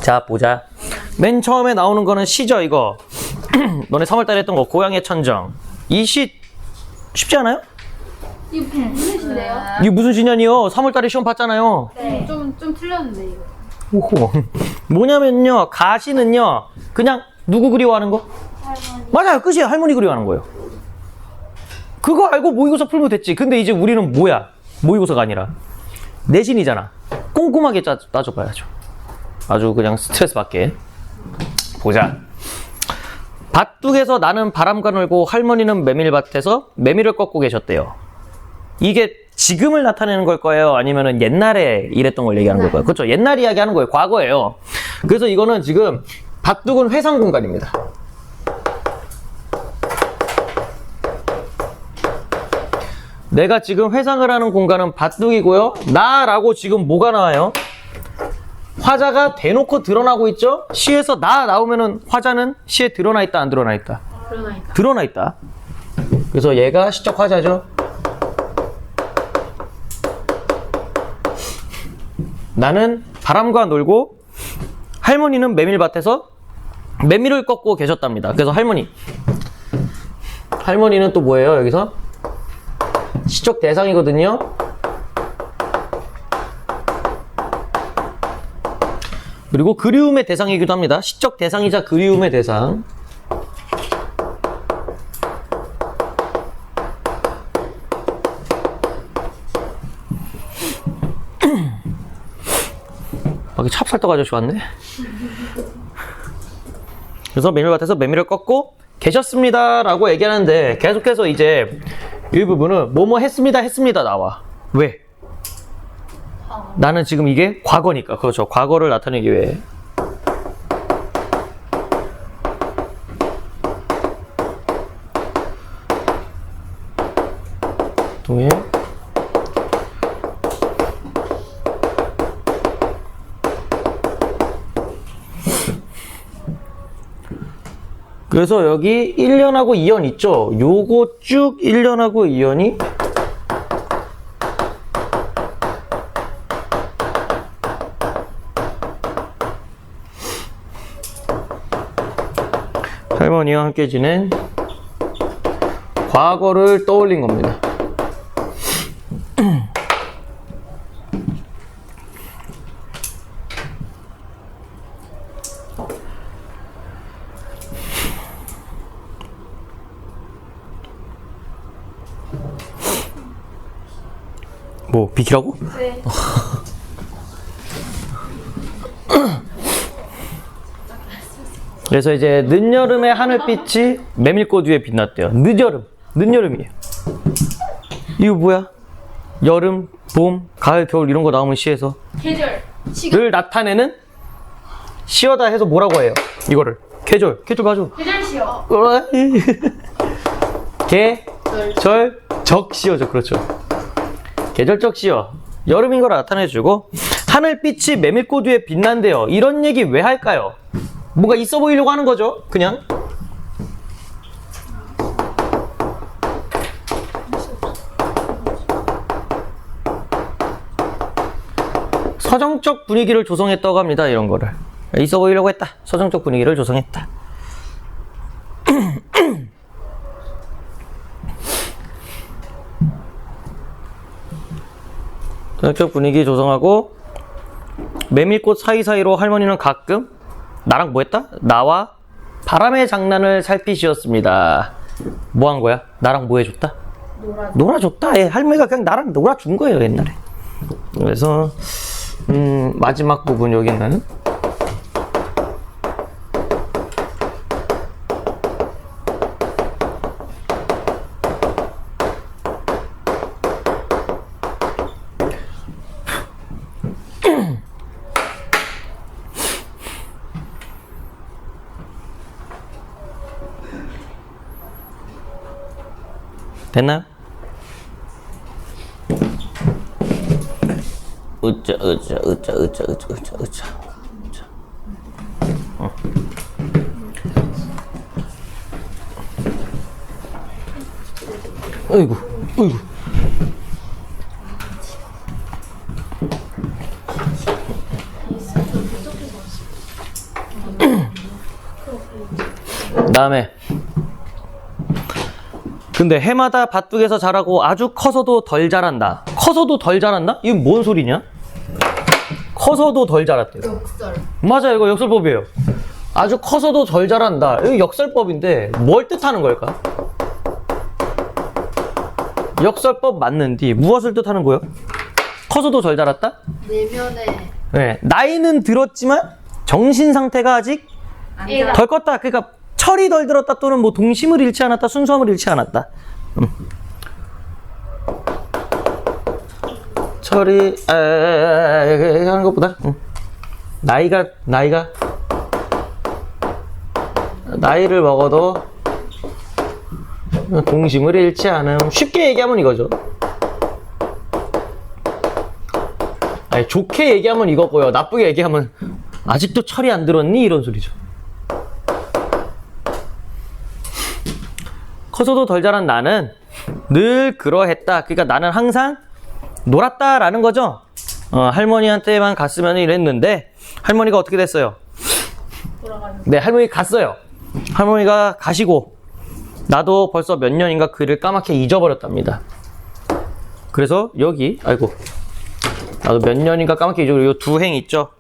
자, 보자. 맨 처음에 나오는 거는 시죠, 이거. 너네 3월달에 했던 거, 고향의 천정. 이 시 쉽지 않아요? 이거 무슨 시인데요? 이게 무슨 시냐니요? 3월달에 시험 봤잖아요. 네. 좀 틀렸는데 이거. 오호. 뭐냐면요, 가시는요, 그냥 누구 그리워하는 거? 할머니. 맞아요, 끝이에요. 할머니 그리워하는 거예요. 그거 알고 모의고사 풀면 됐지. 근데 이제 우리는 뭐야? 모의고사가 아니라 내신이잖아. 꼼꼼하게 따져봐야죠. 아주 그냥 스트레스 받게. 보자. 밭둑에서 나는 바람과 놀고 할머니는 메밀밭에서 메밀을 꺾고 계셨대요. 이게 지금을 나타내는 걸 거예요? 아니면은 옛날에 이랬던 걸 얘기하는 걸까요? 그렇죠. 옛날 이야기 하는 거예요. 과거예요. 그래서 이거는 지금 밭둑은 회상 공간입니다. 내가 지금 회상을 하는 공간은 밭둑이고요. 나라고 지금 뭐가 나와요? 화자가 대놓고 드러나고 있죠? 시에서 나 나오면은 화자는 시에 드러나 있다, 안 드러나 있다? 드러나 있다. 드러나 있다. 그래서 얘가 시적 화자죠. 나는 바람과 놀고 할머니는 메밀밭에서 메밀을 꺾고 계셨답니다. 그래서 할머니는 또 뭐예요? 여기서 시적 대상이거든요. 그리고 그리움의 대상이기도 합니다. 시적 대상이자 그리움의 대상. 여기 찹쌀떡 아저씨 왔네. 그래서 메밀밭에서 메밀을 꺾고 계셨습니다 라고 얘기하는데, 계속해서 이제 이 부분은 뭐뭐 했습니다 나와. 왜? 나는 지금 이게 과거니까. 그렇죠. 과거를 나타내기 위해. 동해. 그래서 여기 1년하고 2년 있죠? 요거 쭉 1년하고 2년이 할머니와 함께 지낸 과거를 떠올린 겁니다. 뭐 비키라고? 네. 그래서 이제 늦여름의 하늘빛이 메밀꽃 위에 빛났대요. 늦여름이에요. 이거 뭐야? 여름, 봄, 가을, 겨울 이런 거 나오면 시에서 계절. 시간. 를 나타내는 시어다 해서 뭐라고 해요? 이거를 계절 맞아. 계절시요. 계절적 시어죠. 그렇죠. 계절적 시어. 여름인 걸 나타내주고, 하늘빛이 메밀꽃 위에 빛난대요. 이런 얘기 왜 할까요? 뭔가 있어 보이려고 하는 거죠. 그냥. 서정적 분위기를 조성했다고 합니다. 이런 거를. 있어 보이려고 했다. 서정적 분위기를 조성했다. 서정적 분위기 조성하고, 메밀꽃 사이사이로 할머니는 가끔 나랑 뭐 했다? 나와 바람의 장난을 살피시었습니다. 뭐 한 거야? 나랑 뭐 해줬다? 놀아줬다. 할머니가 그냥 나랑 놀아준 거예요, 옛날에. 그래서 마지막 부분 여기는 됐나요? 으짜. 어이구. 다음에 근데 해마다 바둑에서 자라고 아주 커서도 덜 자란다. 커서도 덜 자란다? 이건 뭔 소리냐? 커서도 덜 자랐대요. 역설. 맞아요. 이거 역설법이에요. 아주 커서도 덜 자란다. 이거 역설법인데 뭘 뜻하는 걸까? 역설법 맞는디 무엇을 뜻하는 거예요? 커서도 덜 자랐다? 내면에 네. 나이는 들었지만 정신 상태가 아직 애가 덜 컸다. 그러니까 철이 덜 들었다 또는 뭐 동심을 잃지 않았다, 순수함을 잃지 않았다. 철이 하는 것보다 나이를 먹어도 동심을 잃지 않음. 쉽게 얘기하면 이거죠. 아니, 좋게 얘기하면 이거고요. 나쁘게 얘기하면 아직도 철이 안 들었니? 이런 소리죠. 커서도 덜 자란 나는 늘 그러했다. 그러니까 나는 항상 놀았다라는 거죠. 할머니한테만 갔으면 이랬는데 할머니가 어떻게 됐어요? 돌아가는. 네, 할머니 갔어요. 할머니가 가시고 나도 벌써 몇 년인가 그를 까맣게 잊어버렸답니다. 그래서 여기 아이고 나도 몇 년인가 까맣게 잊어버리고 이 두 행 있죠.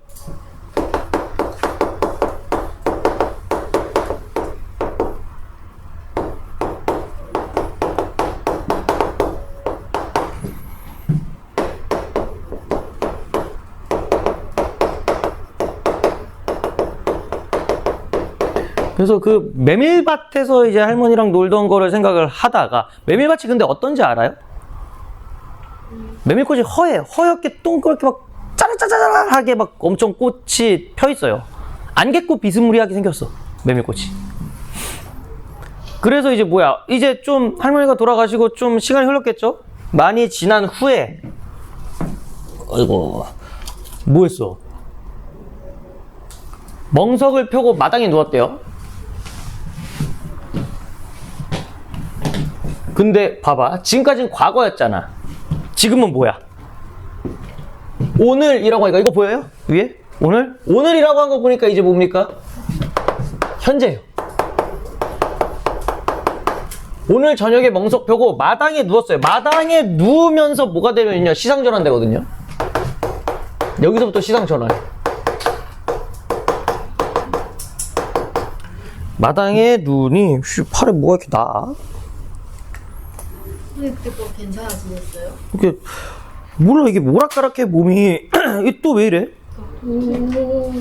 그래서 그 메밀밭에서 이제 할머니랑 놀던 거를 생각을 하다가 메밀밭이 근데 어떤지 알아요? 메밀꽃이 허옇게 동그랗게 막 짜라짜라하게 막 엄청 꽃이 펴 있어요. 안개꽃 비스무리하게 생겼어 메밀꽃이. 그래서 이제 뭐야 이제 좀 할머니가 돌아가시고 좀 시간이 흘렀겠죠? 많이 지난 후에 아이고 뭐 했어? 멍석을 펴고 마당에 누웠대요. 근데 봐봐 지금까지는 과거였잖아. 지금은 뭐야? 오늘이라고 하니까 이거 보여요? 위에? 오늘이라고 한 거 보니까 이제 뭡니까? 현재예요. 오늘 저녁에 멍석 펴고 마당에 누웠어요. 마당에 누우면서 뭐가 되면요 시상전환 되거든요. 여기서부터 시상전환. 마당에 누우니 팔에 뭐가 이렇게 나? 근데 그때 거 괜찮아지셨어요? 이게 몰라 이게 모락가락해 몸이 이게 또 왜 이래? 오.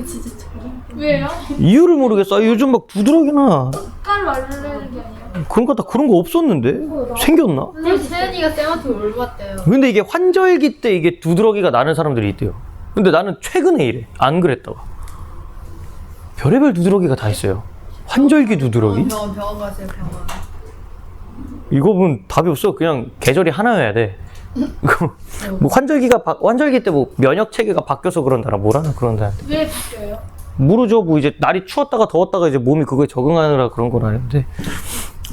진짜 참. 왜요? 이유를 모르겠어. 요즘 막 두드러기나 깔 말르는 게 아니라. 그런 거 없었는데 생겼나? 근데 세연이가 쌤한테 올봤대요. 근데 이게 환절기 때 이게 두드러기가 나는 사람들이 있대요. 근데 나는 최근에 이래. 안 그랬다가 별의별 두드러기가 다 있어요. 환절기 두드러기? 병원 가세요 병원. 이거 보면 답이 없어. 그냥 계절이 하나여야 돼. 이거 뭐 환절기 때 뭐 면역 체계가 바뀌어서 그런다라 뭐라나 그런다는데. 왜 바뀌어요? 모르죠. 뭐 이제 날이 추웠다가 더웠다가 이제 몸이 그거에 적응하느라 그런 건 아닌데.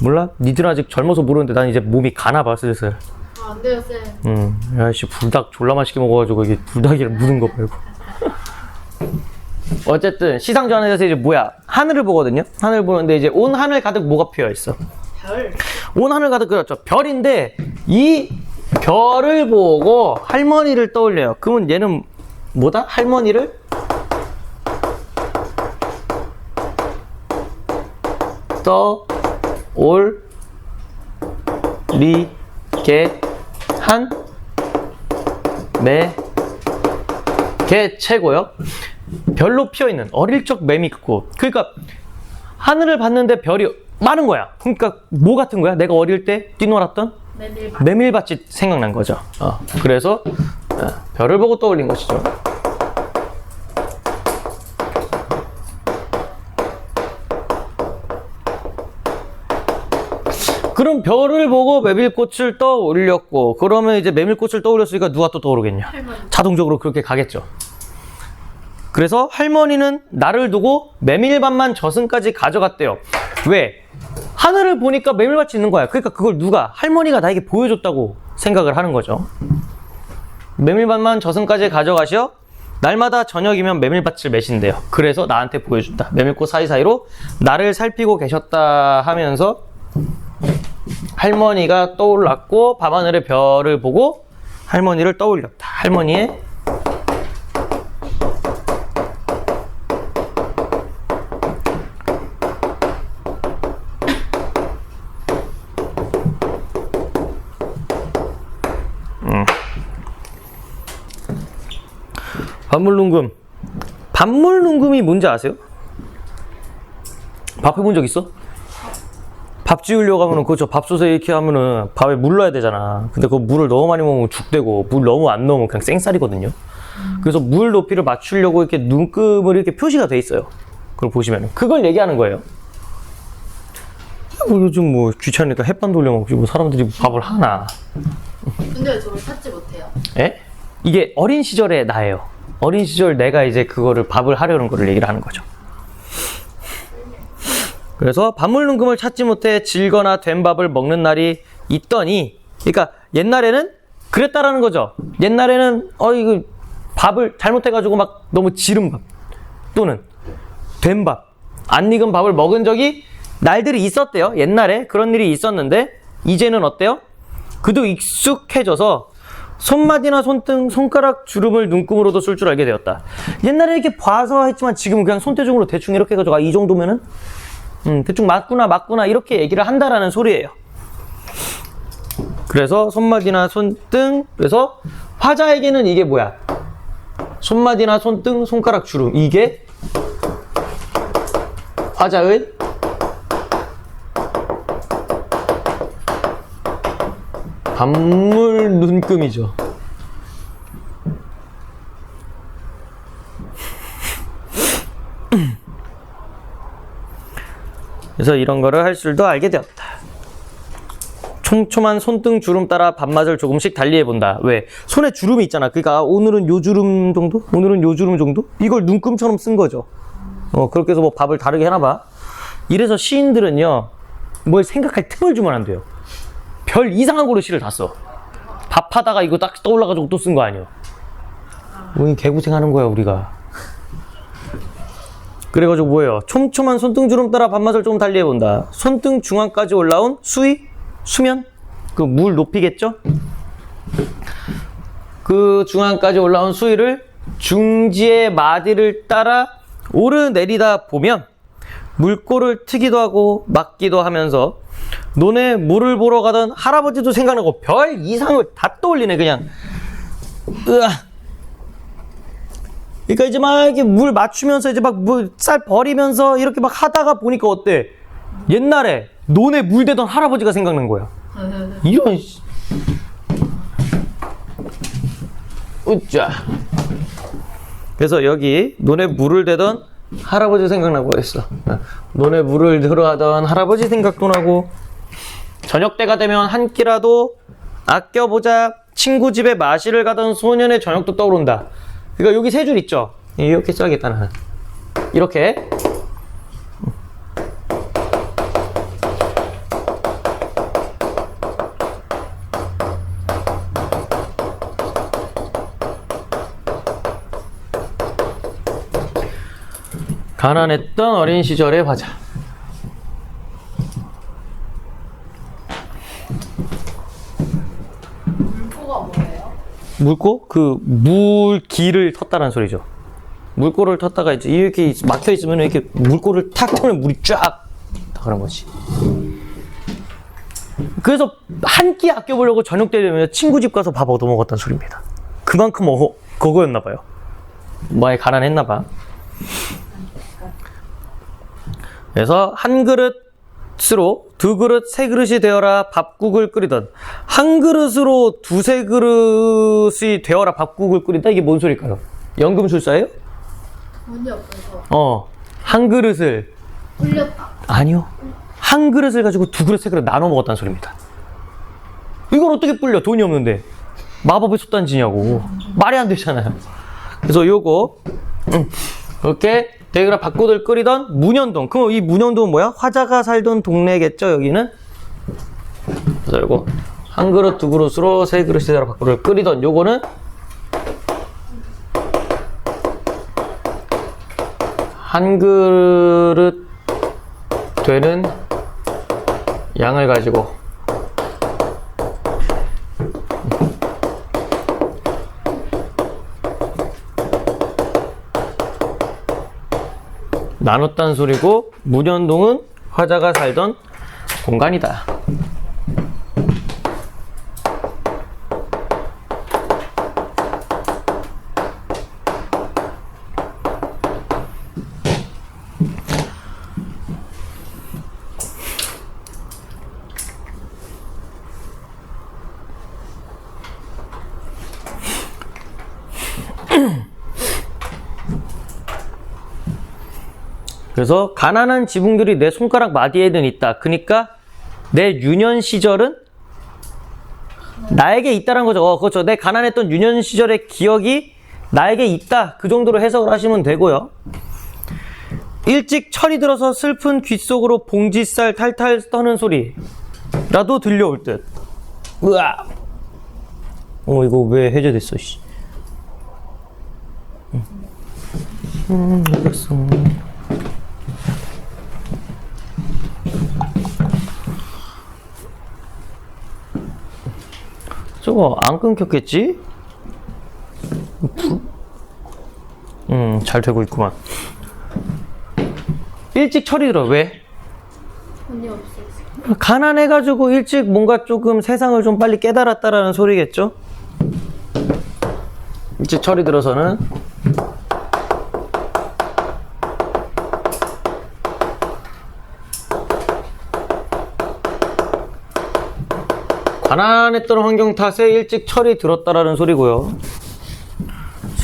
몰라? 니들은 아직 젊어서 모르는데 난 이제 몸이 가나 봐 슬슬. 아, 안 돼요 쌤. 야씨 불닭 졸라 맛있게 먹어가지고 이게 불닭이랑 묻은 거 말고. 어쨌든 시상전환에서 이제 뭐야 하늘을 보거든요. 하늘 보는데 이제 온 하늘 가득 뭐가 피어 있어? 별. 온 하늘 가득 그렇죠. 별인데 이 별을 보고 할머니를 떠올려요. 그러면 얘는 뭐다? 할머니를 떠올리게 한 개 최고요. 별로 피어있는 어릴 적 매미꽃. 그러니까 하늘을 봤는데 별이 많은 거야. 그러니까 뭐 같은 거야? 내가 어릴 때 뛰놀았던 메밀밭. 메밀밭이 생각난 거죠. 그래서 별을 보고 떠올린 것이죠. 그럼 별을 보고 메밀꽃을 떠올렸고 그러면 이제 메밀꽃을 떠올렸으니까 누가 또 떠오르겠냐? 할머니. 자동적으로 그렇게 가겠죠. 그래서 할머니는 나를 두고 메밀밭만 저승까지 가져갔대요. 왜? 하늘을 보니까 메밀밭이 있는 거야. 그러니까 그걸 누가? 할머니가 나에게 보여줬다고 생각을 하는 거죠. 메밀밭만 저승까지 가져가셔 날마다 저녁이면 메밀밭을 매신대요. 그래서 나한테 보여준다. 메밀꽃 사이사이로 나를 살피고 계셨다 하면서 할머니가 떠올랐고 밤하늘의 별을 보고 할머니를 떠올렸다. 할머니의 밥물농금. 밥물농금이 뭔지 아세요? 밥 해본 적 있어? 밥 지으려고 하면은 그저 밥솥에 이렇게 하면은 밥에 물 넣어야 되잖아. 근데 그 물을 너무 많이 먹으면 죽되고 물 너무 안 넣으면 그냥 생쌀이거든요. 그래서 물 높이를 맞추려고 이렇게 눈금을 이렇게 표시가 돼 있어요. 그걸 보시면은 그걸 얘기하는 거예요. 뭐 요즘 뭐 귀찮으니까 햇반 돌려 먹지 뭐 사람들이 밥을 하나. 근데 왜 저걸 찾지 못해요? 에? 이게 어린 시절의 나예요. 어린 시절 내가 이제 그거를 밥을 하려는 거를 얘기를 하는 거죠. 그래서 밥물농금을 찾지 못해 질거나 된 밥을 먹는 날이 있더니, 그러니까 옛날에는 그랬다라는 거죠. 옛날에는 이거 밥을 잘못해가지고 막 너무 지른 밥 또는 된 밥, 안 익은 밥을 먹은 적이 날들이 있었대요. 옛날에 그런 일이 있었는데 이제는 어때요? 그도 익숙해져서 손맛이나 손등, 손가락 주름을 눈금으로도 쓸 줄 알게 되었다. 옛날에 이렇게 봐서 했지만 지금은 그냥 손대중으로 대충 이렇게 해가지고 이 정도면은 대충 맞구나 이렇게 얘기를 한다라는 소리예요. 그래서 손맛이나 손등, 그래서 화자에게는 이게 뭐야? 손맛이나 손등, 손가락 주름, 이게 화자의 밥물 눈금이죠. 그래서 이런 거를 할 줄도 알게 되었다. 촘촘한 손등 주름 따라 밥맛을 조금씩 달리해본다. 왜? 손에 주름이 있잖아. 그러니까 오늘은 요 주름 정도? 오늘은 요 주름 정도? 이걸 눈금처럼 쓴 거죠. 그렇게 해서 뭐 밥을 다르게 해놔봐. 이래서 시인들은요, 뭘 생각할 틈을 주면 안 돼요. 별 이상한 거로 시를 다 써. 밥하다가 이거 딱 떠올라가지고 또 쓴 거 아니에요. 우리 개고생하는 거야, 우리가. 그래가지고 뭐예요? 촘촘한 손등주름 따라 밥맛을 좀 달리해본다. 손등 중앙까지 올라온 수면? 그 물 높이겠죠? 그 중앙까지 올라온 수위를 중지의 마디를 따라 오르내리다 보면 물꼬를 트기도 하고 막기도 하면서 논에 물을 보러 가던 할아버지도 생각나고 별 이상을 다 떠올리네 그냥. 그러니까 이제 막 이렇게 물 맞추면서 이제 막 물 쌀 버리면서 이렇게 막 하다가 보니까 어때? 옛날에 논에 물 대던 할아버지가 생각난 거야. 이런 으짜. 그래서 여기 논에 물을 대던 할아버지 생각나고 했어. 논에 물을 들어가던 할아버지 생각도 나고, 저녁 때가 되면 한 끼라도 아껴보자 친구 집에 마시를 가던 소년의 저녁도 떠오른다. 그러니까 여기 세 줄 있죠. 이렇게 써야겠다 나는. 이렇게. 가난했던 어린 시절의 화자. 물고가 뭐예요? 물고? 그 물기를 텄다는 소리죠. 물꼬를 텄다가 이제 이렇게 막혀 있으면 이렇게 물꼬를 탁 틀면 물이 쫙 그런 거지. 그래서 한 끼 아껴보려고 저녁 때 되면 친구 집 가서 밥 얻어 먹었다는 소리입니다. 그만큼 그거였나 봐요. 많이 가난했나 봐. 그래서 한 그릇으로 두 그릇 세 그릇이 되어라 밥국을 끓이던, 한 그릇으로 두세 그릇이 되어라 밥국을 끓인다. 이게 뭔 소리일까요? 연금술사예요? 돈이 없어서 한 그릇을 불렸다. 아니요, 한 그릇을 가지고 두 그릇 세 그릇 나눠 먹었다는 소리입니다. 이걸 어떻게 불려? 돈이 없는데 마법의 솥단지냐고. 말이 안 되잖아요. 그래서 요거 이렇게 대그라 밥국을 끓이던 문현동. 그럼 이 문현동은 뭐야? 화자가 살던 동네겠죠, 여기는? 그래서 요거 한 그릇 두 그릇으로 세 그릇이 되어라 밥국을 끓이던, 요거는 한 그릇 되는 양을 가지고 나눴단 소리고, 문현동은 화자가 살던 공간이다. 그래서 가난한 지붕들이 내 손가락 마디에는 있다. 그러니까 내 유년 시절은 나에게 있다는 거죠. 그렇죠. 내 가난했던 유년 시절의 기억이 나에게 있다. 그 정도로 해석을 하시면 되고요. 일찍 철이 들어서 슬픈 귓속으로 봉지쌀 탈탈 떠는 소리라도 들려올 듯. 으아. 이거 왜 해제됐어, 씨. 알겠어. 저거 안 끊겼겠지? 잘 되고 있구만. 일찍 철이 들어. 왜? 돈이 없어서. 가난해가지고 일찍 뭔가 조금 세상을 좀 빨리 깨달았다라는 소리겠죠? 일찍 철이 들어서는 가난했던 환경 탓에 일찍 철이 들었다라는 소리고요.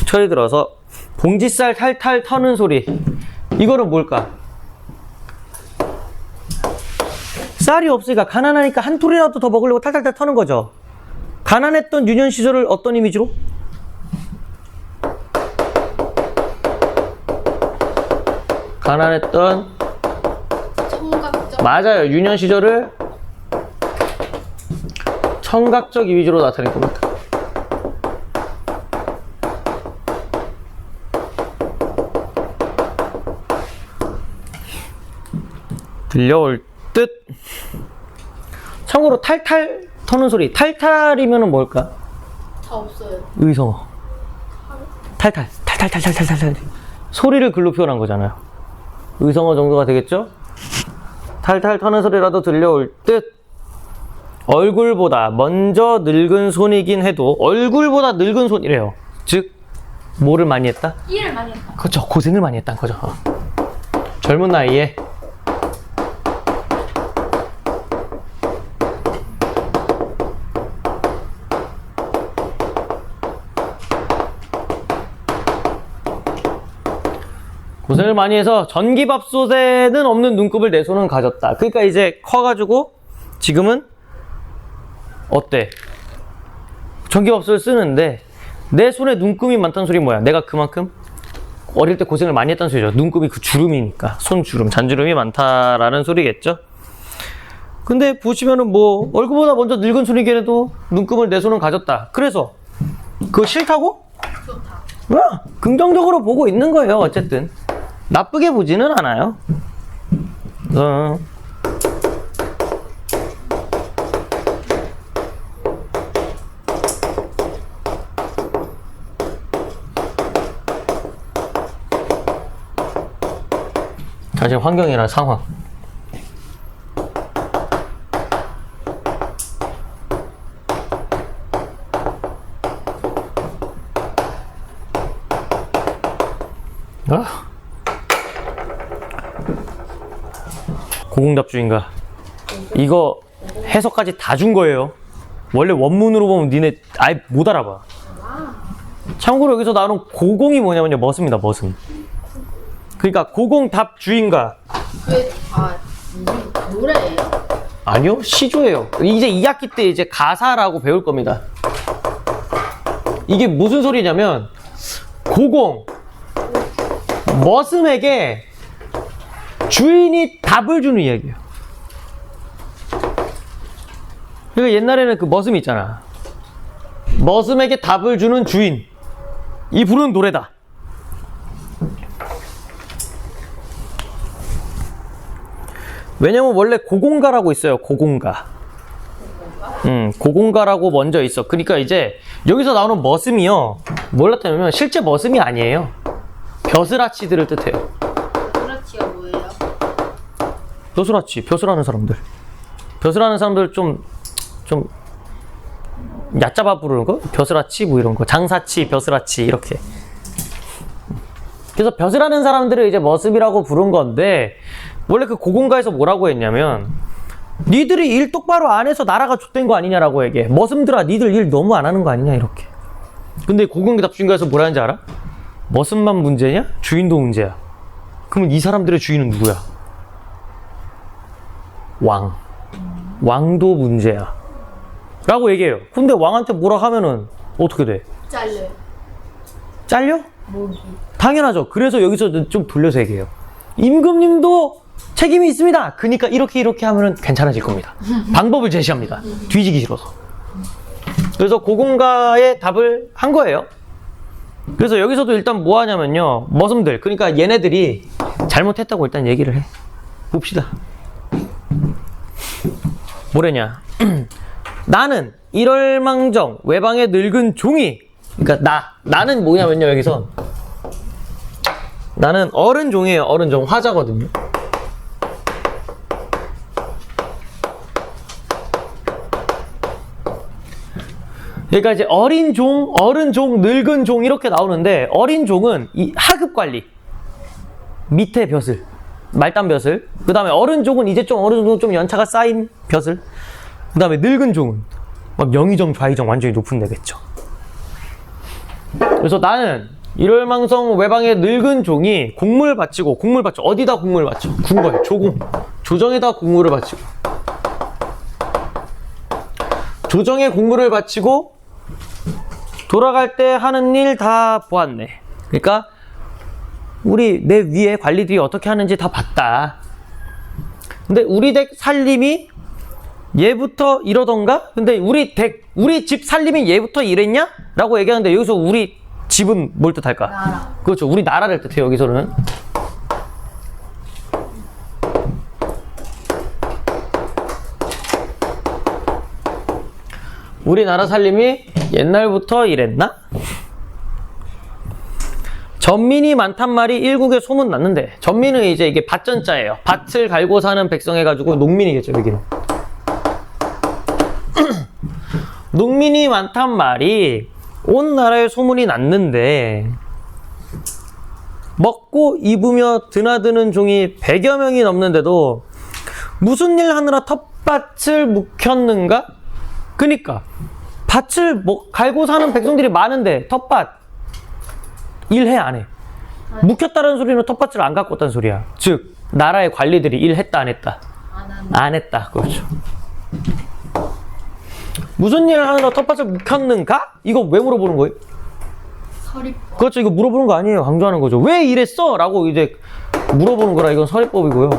철이 들어서 봉지쌀 탈탈 터는 소리. 이거는 뭘까? 쌀이 없으니까 가난하니까 한 톨이라도 더 먹으려고 탈탈탈 터는 거죠. 가난했던 유년 시절을 어떤 이미지로? 가난했던 청각적. 맞아요. 유년 시절을 청각적 이미지로 나타낼 겁니다. 들려올 듯. 참고로 탈탈 터는 소리. 탈탈이면은 뭘까? 다 없어요. 의성어. 탈탈. 탈탈탈탈탈탈탈. 소리를 글로 표현한 거잖아요. 의성어 정도가 되겠죠? 탈탈 터는 소리라도 들려올 듯. 얼굴보다 먼저 늙은 손이긴 해도 얼굴보다 늙은 손이래요. 즉 뭐를 많이 했다? 일을 많이 했다. 그렇죠. 고생을 많이 했다는 거죠. 젊은 나이에 고생을 많이 해서 전기밥솥에는 없는 눈곱을 내 손은 가졌다. 그러니까 이제 커가지고 지금은 어때? 전기밥솥을 쓰는데 내 손에 눈금이 많다는 소리 뭐야? 내가 그만큼 어릴 때 고생을 많이 했다는 소리죠. 눈금이 그 주름이니까. 손주름, 잔주름이 많다라는 소리겠죠. 근데 보시면은 뭐 얼굴보다 먼저 늙은 손이긴 해도 눈금을 내 손은 가졌다. 그래서 그거 싫다고? 좋다. 긍정적으로 보고 있는 거예요. 어쨌든 나쁘게 보지는 않아요. 자신 환경이나 상황. 고공답주인가? 이거 해석까지 다 준 거예요. 원래 원문으로 보면 니네 아예 못 알아봐. 참고로 여기서 나오는 고공이 뭐냐면요, 머슴입니다. 머슴. 그러니까 고공답주인가? 왜? 노래예요? 아니요, 시조예요. 이제 2학기 때 이제 가사라고 배울 겁니다. 이게 무슨 소리냐면 고공, 머슴에게 주인이 답을 주는 이야기예요. 그러니까 옛날에는 그 머슴 있잖아. 머슴에게 답을 주는 주인. 이 부르는 노래다. 왜냐면 원래 고공가라고 있어요. 고공가. 고공가라고 먼저 있어. 그러니까 이제 여기서 나오는 머슴이요. 뭘 나타내면 실제 머슴이 아니에요. 벼슬아치들을 뜻해요. 그렇지가 뭐예요? 벼슬아치, 벼슬하는 사람들. 벼슬하는 사람들 좀 얕잡아 부르는 거? 벼슬아치 뭐 이런 거. 장사치, 벼슬아치 이렇게. 그래서 벼슬하는 사람들을 이제 머슴이라고 부른 건데 원래 그 고공가에서 뭐라고 했냐면 니들이 일 똑바로 안 해서 나라가 좆된 거 아니냐라고 얘기해. 머슴들아 니들 일 너무 안 하는 거 아니냐 이렇게. 근데 고공기답 주인가에서 뭐라 하는지 알아? 머슴만 문제냐? 주인도 문제야. 그러면 이 사람들의 주인은 누구야? 왕. 왕도 문제야. 라고 얘기해요. 근데 왕한테 뭐라 하면은 어떻게 돼? 잘려요. 잘려? 목이. 당연하죠. 그래서 여기서 좀 돌려서 얘기해요. 임금님도 책임이 있습니다. 그러니까 이렇게 하면은 괜찮아질 겁니다. 방법을 제시합니다. 뒤지기 싫어서. 그래서 고공가의 답을 한 거예요. 그래서 여기서도 일단 뭐 하냐면요. 머슴들. 그러니까 얘네들이 잘못했다고 일단 얘기를 해. 봅시다. 뭐래냐. 나는 이럴망정 외방의 늙은 종이. 그러니까 나는 뭐냐면요. 여기서 나는 어른 종이에요. 어른 종. 화자거든요. 그러니까 이제 어린 종, 어른 종, 늙은 종 이렇게 나오는데 어린 종은 이 하급 관리 밑에 벼슬, 말단 벼슬. 그 다음에 어른 종은 이제 좀 어느 정도 좀 연차가 쌓인 벼슬. 그 다음에 늙은 종은 막 영의정, 좌의정 완전히 높은 데겠죠. 그래서 나는 일월망성 외방의 늙은 종이 공물 바치고 어디다 공물 바쳐? 궁궐, 조공, 조정에다 공물을 바치고 조정에 공물을 바치고 돌아갈 때 하는 일 다 보았네. 그러니까 내 위에 관리들이 어떻게 하는지 다 봤다. 근데 우리 댁 살림이 얘부터 이러던가? 근데 우리 집 살림이 얘부터 이랬냐? 라고 얘기하는데 여기서 우리 집은 뭘 뜻할까? 나라. 그렇죠. 우리 나라를 뜻해요. 여기서는. 우리나라 살림이 옛날부터 이랬나? 전민이 많단 말이 일국에 소문 났는데 전민은 이제 이게 밭전자예요. 밭을 갈고 사는 백성 해가지고 농민이겠죠. 여기는. 농민이 많단 말이 온 나라에 소문이 났는데 먹고 입으며 드나드는 종이 100여 명이 넘는데도 무슨 일 하느라 텃밭을 묵혔는가? 그니까 밭을 갈고 사는 백성들이 많은데 텃밭 일해 안 해? 묵혔다는 소리는 텃밭을 안 갖고 왔다는 소리야. 즉 나라의 관리들이 일했다 안 했다? 안 했다. 그렇죠. 무슨 일을 하느라 텃밭을 묵혔는가? 이거 왜 물어보는 거예요? 서리법. 그렇죠. 이거 물어보는 거 아니에요. 강조하는 거죠. 왜 이랬어? 라고 이제 물어보는 거라 이건 서리법이고요.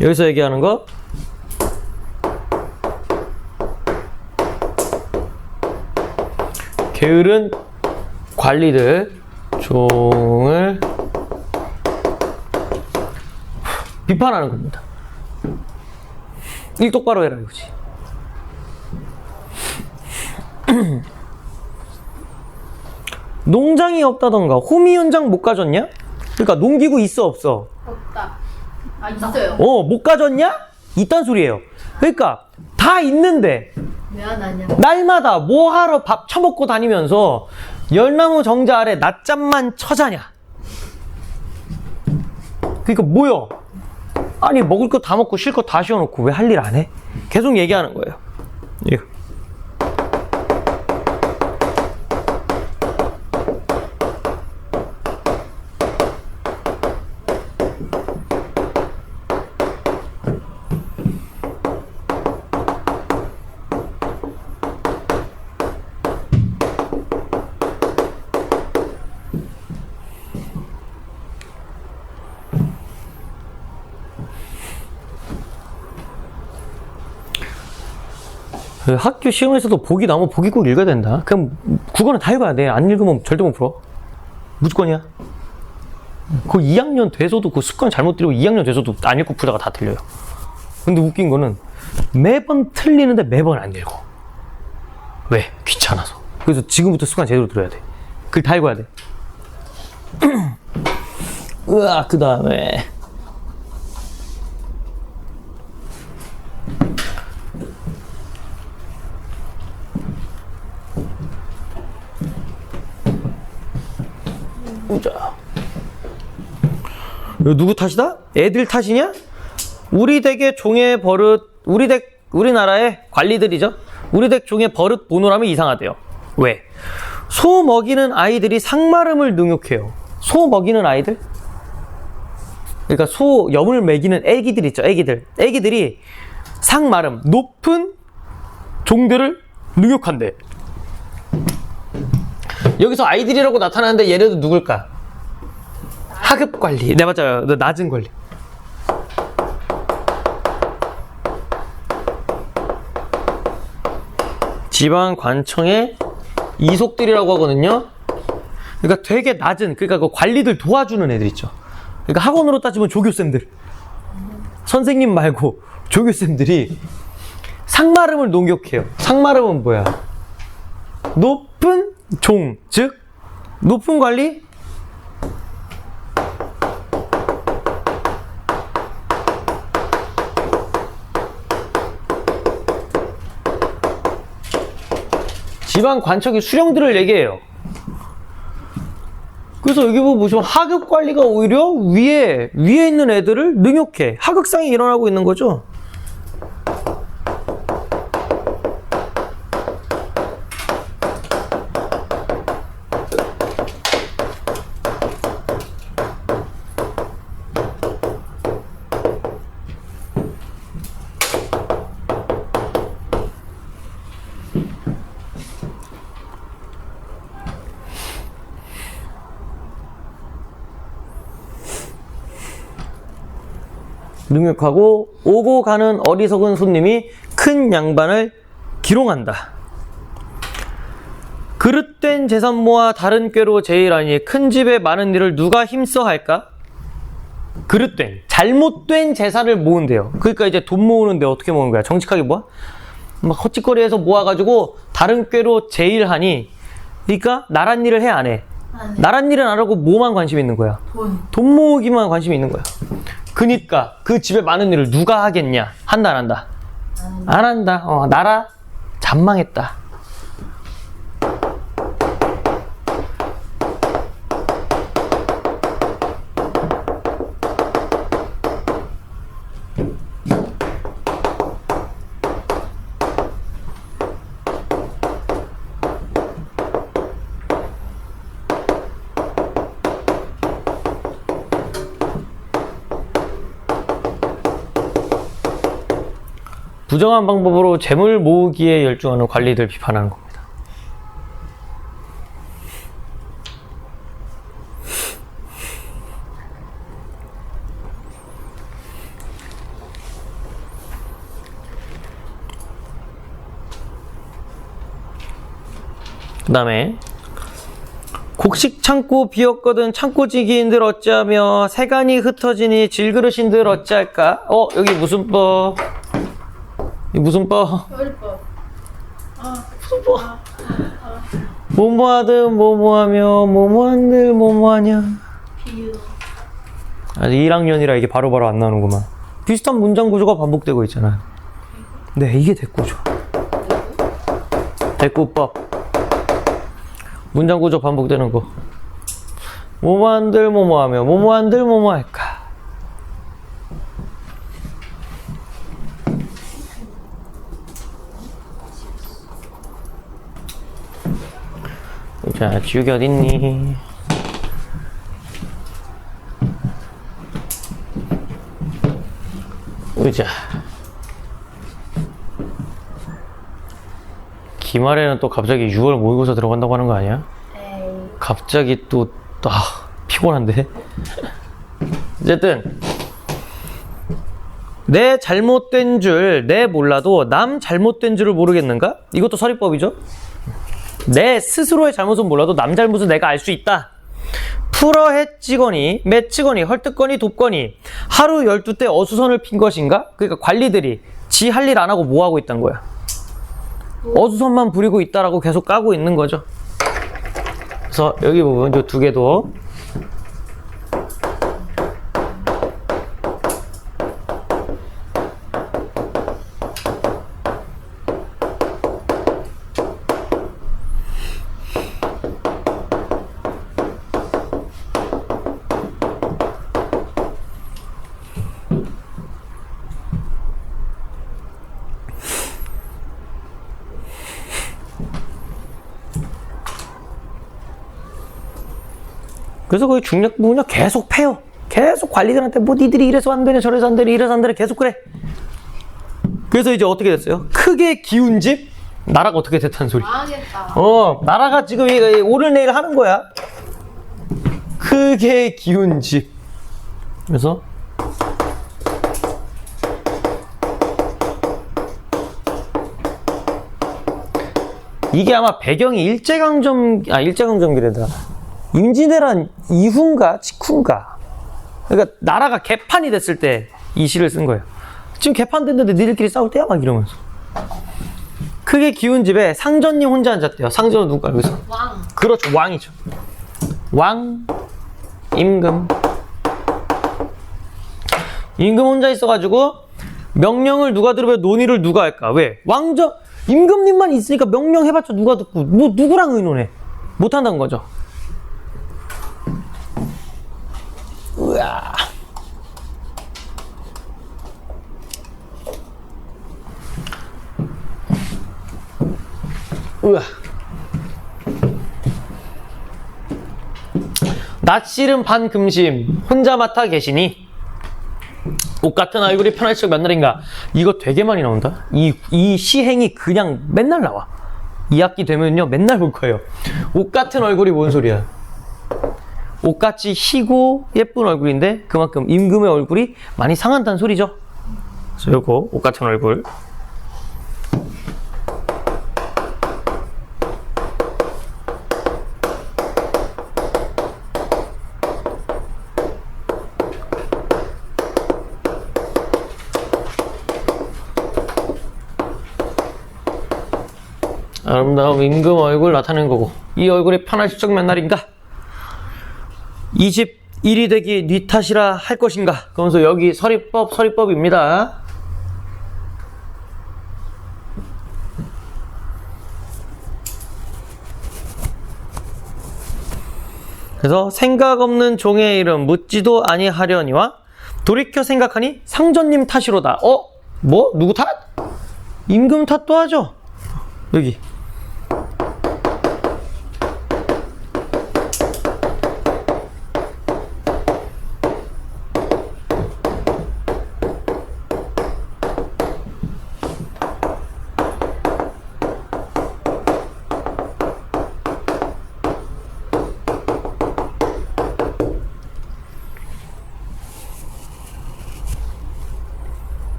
여기서 얘기하는 거 게으른 관리들 종을 비판하는 겁니다. 일 똑바로 해라 이거지. 농장이 없다던가 호미 현장 못 가졌냐? 그러니까 농기구 있어 없어? 없다. 아, 있어요. 못 가졌냐? 있단 소리예요. 그러니까 다 있는데 왜 안 하냐? 날마다 뭐 하러 밥 처먹고 다니면서 열나무 정자 아래 낮잠만 쳐자냐? 그러니까 뭐요? 아니 먹을 거 다 먹고 쉴 거 다 쉬어놓고 왜 할 일 안 해? 계속 얘기하는 거예요. 예. 학교 시험에서도 보기 나오면 보기 꼭 읽어야 된다. 그럼 국어는 다 읽어야 돼. 안 읽으면 절대 못 풀어. 무조건이야. 그 2학년 돼서도 그 습관 잘못 들이고 2학년 돼서도 안 읽고 푸다가 다 틀려요. 근데 웃긴 거는 매번 틀리는데 매번 안 읽어. 왜? 귀찮아서. 그래서 지금부터 습관 제대로 들어야 돼. 글 다 읽어야 돼. 으아, 그 다음에 보자. 이거 누구 탓이다? 애들 탓이냐? 우리 댁의 종의 버릇, 우리나라의 관리들이죠. 우리 댁 종의 버릇 보노라면 이상하대요. 왜? 소 먹이는 아이들이 상마름을 능욕해요. 소 먹이는 아이들? 그러니까 소 염을 먹이는 애기들 있죠. 애기들이 상마름, 높은 종들을 능욕한대. 여기서 아이들이라고 나타나는데 얘네도 누굴까? 하급 관리. 네, 맞아요. 낮은 관리. 지방 관청의 이속들이라고 하거든요. 그러니까 되게 낮은, 그러니까 그 관리들 도와주는 애들 있죠. 그러니까 학원으로 따지면 조교쌤들. 선생님 말고 조교쌤들이 상마름을 농격해요. 상마름은 뭐야? 높은 종, 즉 높은 관리? 지방 관청의 수령들을 얘기해요. 그래서 여기 보시면 하급 관리가 오히려 위에 있는 애들을 능욕해. 하극상이 일어나고 있는 거죠. 능욕하고 오고 가는 어리석은 손님이 큰 양반을 기롱한다. 그릇된 재산 모아 다른 꾀로 제일하니 큰 집에 많은 일을 누가 힘써 할까? 그릇된, 잘못된 재산을 모은대요. 그러니까 이제 돈 모으는데 어떻게 모으는 거야? 정직하게 모아? 막 헛짓거리해서 모아가지고 다른 꾀로 제일하니, 그러니까 나란 일을 해 안 해? 나란 일은 안 하고 뭐만 관심 있는 거야? 돈 모으기만 관심이 있는 거야. 그니까 그 집에 많은 일을 누가 하겠냐? 한다 안 한다? 안 한다. 나라 잔망했다. 부정한 방법으로 재물 모으기에 열중하는 관리들 비판하는 겁니다. 그 다음에 곡식 창고 비었거든 창고지기인들 어찌하며 세간이 흩어지니 질그릇인들 어찌할까? 여기 무슨 법? 이 무슨 법? 무슨 법? 뭐뭐하든 뭐뭐하며 뭐뭐한들 뭐뭐하냐. 아직 1학년이라 이게 바로바로 안 나오는구만. 비슷한 문장 구조가 반복되고 있잖아요. 네, 이게 대꾸죠. 대꾸법. 문장 구조 반복되는 거. 뭐뭐한들 뭐뭐하며 뭐뭐한들 뭐뭐할까. 자, 지우개 어딨니? 의자. 기말에는 또 갑자기 6월 모의고사 들어간다고 하는 거 아니야? 갑자기 또 피곤한데? 어쨌든 내 잘못된 줄 내 몰라도 남 잘못된 줄을 모르겠는가? 이것도 서리법이죠. 내 스스로의 잘못은 몰라도 남 잘못은 내가 알 수 있다. 풀어헤찌거니 맺히거니 헐뜯거니 돕거니 하루 12때 어수선을 핀 것인가? 그러니까 관리들이 지 할 일 안 하고 뭐 하고 있다는 거야? 어수선만 부리고 있다라고 계속 까고 있는 거죠. 그래서 여기 부분 이 두 개도 그래서 거기 중력 부분이 계속 패요. 계속 관리들한테 뭐 니들이 이래서 안 되네 저래서 안 되네 이래서 안 되네 계속 그래. 그래서 이제 어떻게 됐어요? 크게 기운 집 나라가 어떻게 됐다는 소리. 망하겠다. 나라가 지금 오늘 내일 하는 거야. 크게 기운 집. 그래서 이게 아마 배경이 일제강점기래다. 임진왜란 이후인가 직후인가. 그러니까 나라가 개판이 됐을 때 이 시를 쓴 거예요. 지금 개판됐는데 니들끼리 싸울 때야? 막 이러면서. 크게 기운 집에 상전님 혼자 앉았대요. 상전은 누굴까? 여기서. 왕. 그렇죠. 왕이죠. 왕, 임금. 임금 혼자 있어가지고 명령을 누가 들으면 논의를 누가 할까? 왜? 임금님만 있으니까 명령해봤자 누가 듣고 뭐 누구랑 의논해? 못한다는 거죠. 으아. 으아. 낯씨름 반금심 혼자 맡아 계시니 옷 같은 얼굴이 편할수록 몇 날인가. 이거 되게 많이 나온다. 이 시행이 그냥 맨날 나와. 2학기 되면요 맨날 볼 거예요. 옷 같은 얼굴이 뭔 소리야. 옷같이 희고 예쁜 얼굴인데 그만큼 임금의 얼굴이 많이 상한다는 소리죠. 그래서 요거 옷 같은 얼굴. 아름다운 임금 얼굴 나타내는 거고 이 얼굴이 편할수록 몇 날인가. 이 집 일이 되기 네 탓이라 할 것인가. 그러면서 여기 서리법입니다. 그래서 생각 없는 종의 이름 묻지도 아니하려니와 돌이켜 생각하니 상전님 탓이로다. 뭐? 누구 탓? 임금 탓도 하죠. 여기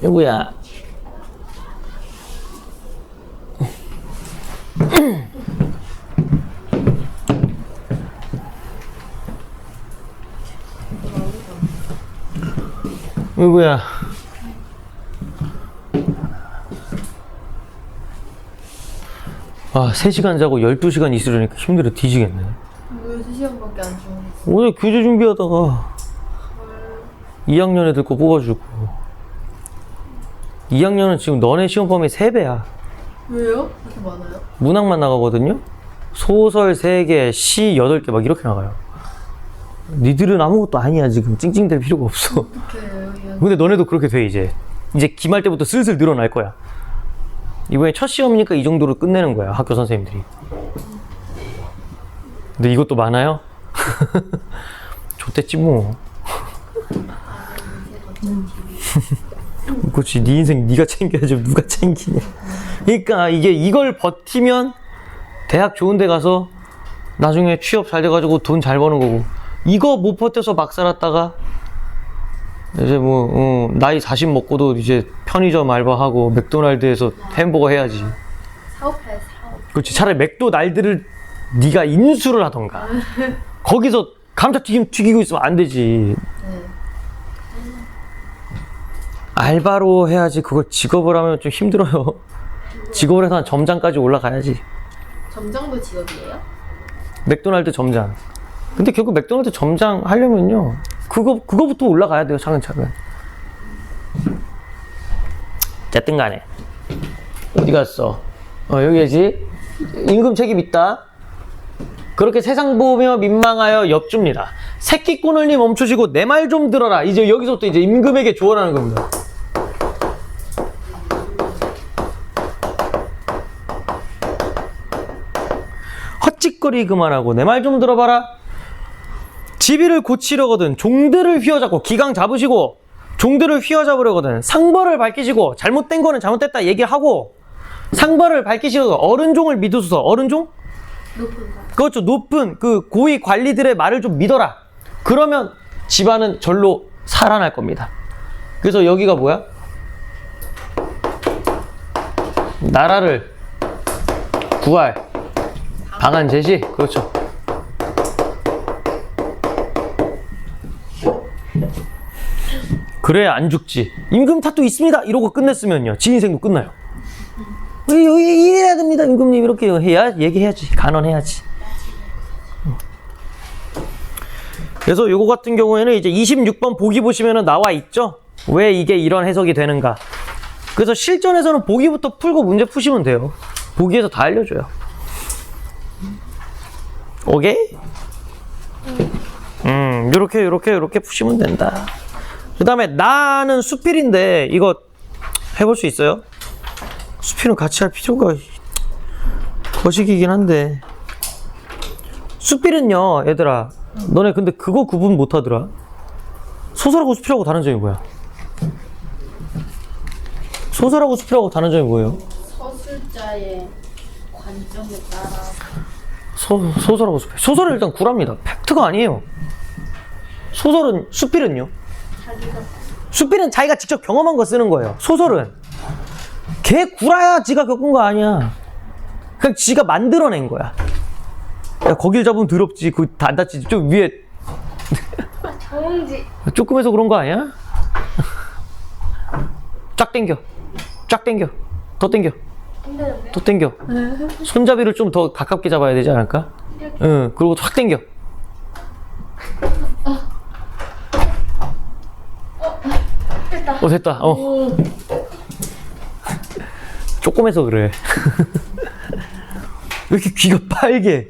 누구야? 누구야? 아, 3시간 자고 12시간 있으려니까 힘들어 뒤지겠네. 왜 3시간밖에 안 주무셨어? 어제 교재 준비하다가 2학년 애들 거 뽑아주고 2학년은 지금 너네 시험 범위 3배야. 왜요? 그렇게 많아요? 문학만 나가거든요? 소설 3개, 시 8개 막 이렇게 나가요. 니들은 아무것도 아니야 지금. 찡찡댈 필요가 없어. 어떡해 여기. 근데 너네도 그렇게 돼 이제 기말 때부터 슬슬 늘어날 거야. 이번에 첫 시험이니까 이 정도로 끝내는 거야 학교 선생님들이. 근데 이것도 많아요? 좋댔지 뭐. 그렇지. 네 인생 네가 챙겨야지 누가 챙기냐. 그러니까 이걸 버티면 대학 좋은 데 가서 나중에 취업 잘 돼가지고 돈 잘 버는 거고, 이거 못 버텨서 막 살았다가 이제 나이 40 먹고도 이제 편의점 알바하고 맥도날드에서 햄버거 해야지. 사업해 사업. 그렇지. 차라리 맥도날드를 네가 인수를 하던가. 거기서 감자튀김 튀기고 있으면 안 되지. 네. 알바로 해야지. 그걸 직업을 하면 좀 힘들어요. 직업을 해서 한 점장까지 올라가야지. 점장도 직업이에요? 맥도날드 점장. 근데 결국 맥도날드 점장 하려면요, 그거부터 올라가야 돼요, 차근차근. 어쨌든 간에. 어디 갔어? 여기 계지? 임금 책임 있다. 그렇게 세상 보며 민망하여 엽줍니다. 새끼 꼬늘니 멈추시고 내 말 좀 들어라. 이제 여기서부터 이제 임금에게 조언하는 겁니다. 헛짓거리 그만하고 내 말 좀 들어봐라. 지비를 고치려거든 종들을 휘어잡고, 기강 잡으시고 종들을 휘어잡으려거든 상벌을 밝히시고, 잘못된 거는 잘못됐다 얘기하고 상벌을 밝히시고, 어른종을 믿으소서. 어른종? 높은 거. 그렇죠. 높은 그 고위 관리들의 말을 좀 믿어라. 그러면 집안은 절로 살아날 겁니다. 그래서 여기가 뭐야? 나라를 구할 방안 제시. 그렇죠. 그래야 안 죽지. 임금 탓도 있습니다 이러고 끝냈으면요, 지 인생도 끝나요. 여기 이래야 됩니다 임금님, 이렇게 해야 얘기해야지. 간언해야지. 그래서 요거 같은 경우에는 이제 26번 보기 보시면은 나와 있죠? 왜 이게 이런 해석이 되는가. 그래서 실전에서는 보기부터 풀고 문제 푸시면 돼요. 보기에서 다 알려줘요. 오케이? 요렇게 푸시면 된다. 그 다음에 나는 수필인데 이거 해볼 수 있어요? 수필은 같이 할 필요가 거시기긴 한데. 수필은요 얘들아, 너네 근데 그거 구분 못하더라. 소설하고 수필하고 다른 점이 뭐야? 소설하고 수필하고 다른 점이 뭐예요? 서술자의 관점에 따라. 소설하고 수필. 소설은 일단 구랍니다. 팩트가 아니에요. 소설은, 수필은요? 자기가 수필은 자기가 직접 경험한 거 쓰는 거예요. 소설은 걔 구라야 지가 겪은 거 아니야. 그냥 지가 만들어낸 거야. 야, 거길 잡으면 더럽지. 그거 다 안 닿지. 좀 위에 정지. 조금해서 그런 거 아니야? 쫙 당겨. 쫙 당겨. 더 당겨. 힘드는데? 더 당겨. 손잡이를 좀 더 가깝게 잡아야 되지 않을까? 응. 그리고 확 당겨. 됐다. 됐다. 조금해서 그래. 왜 이렇게 귀가 빨개?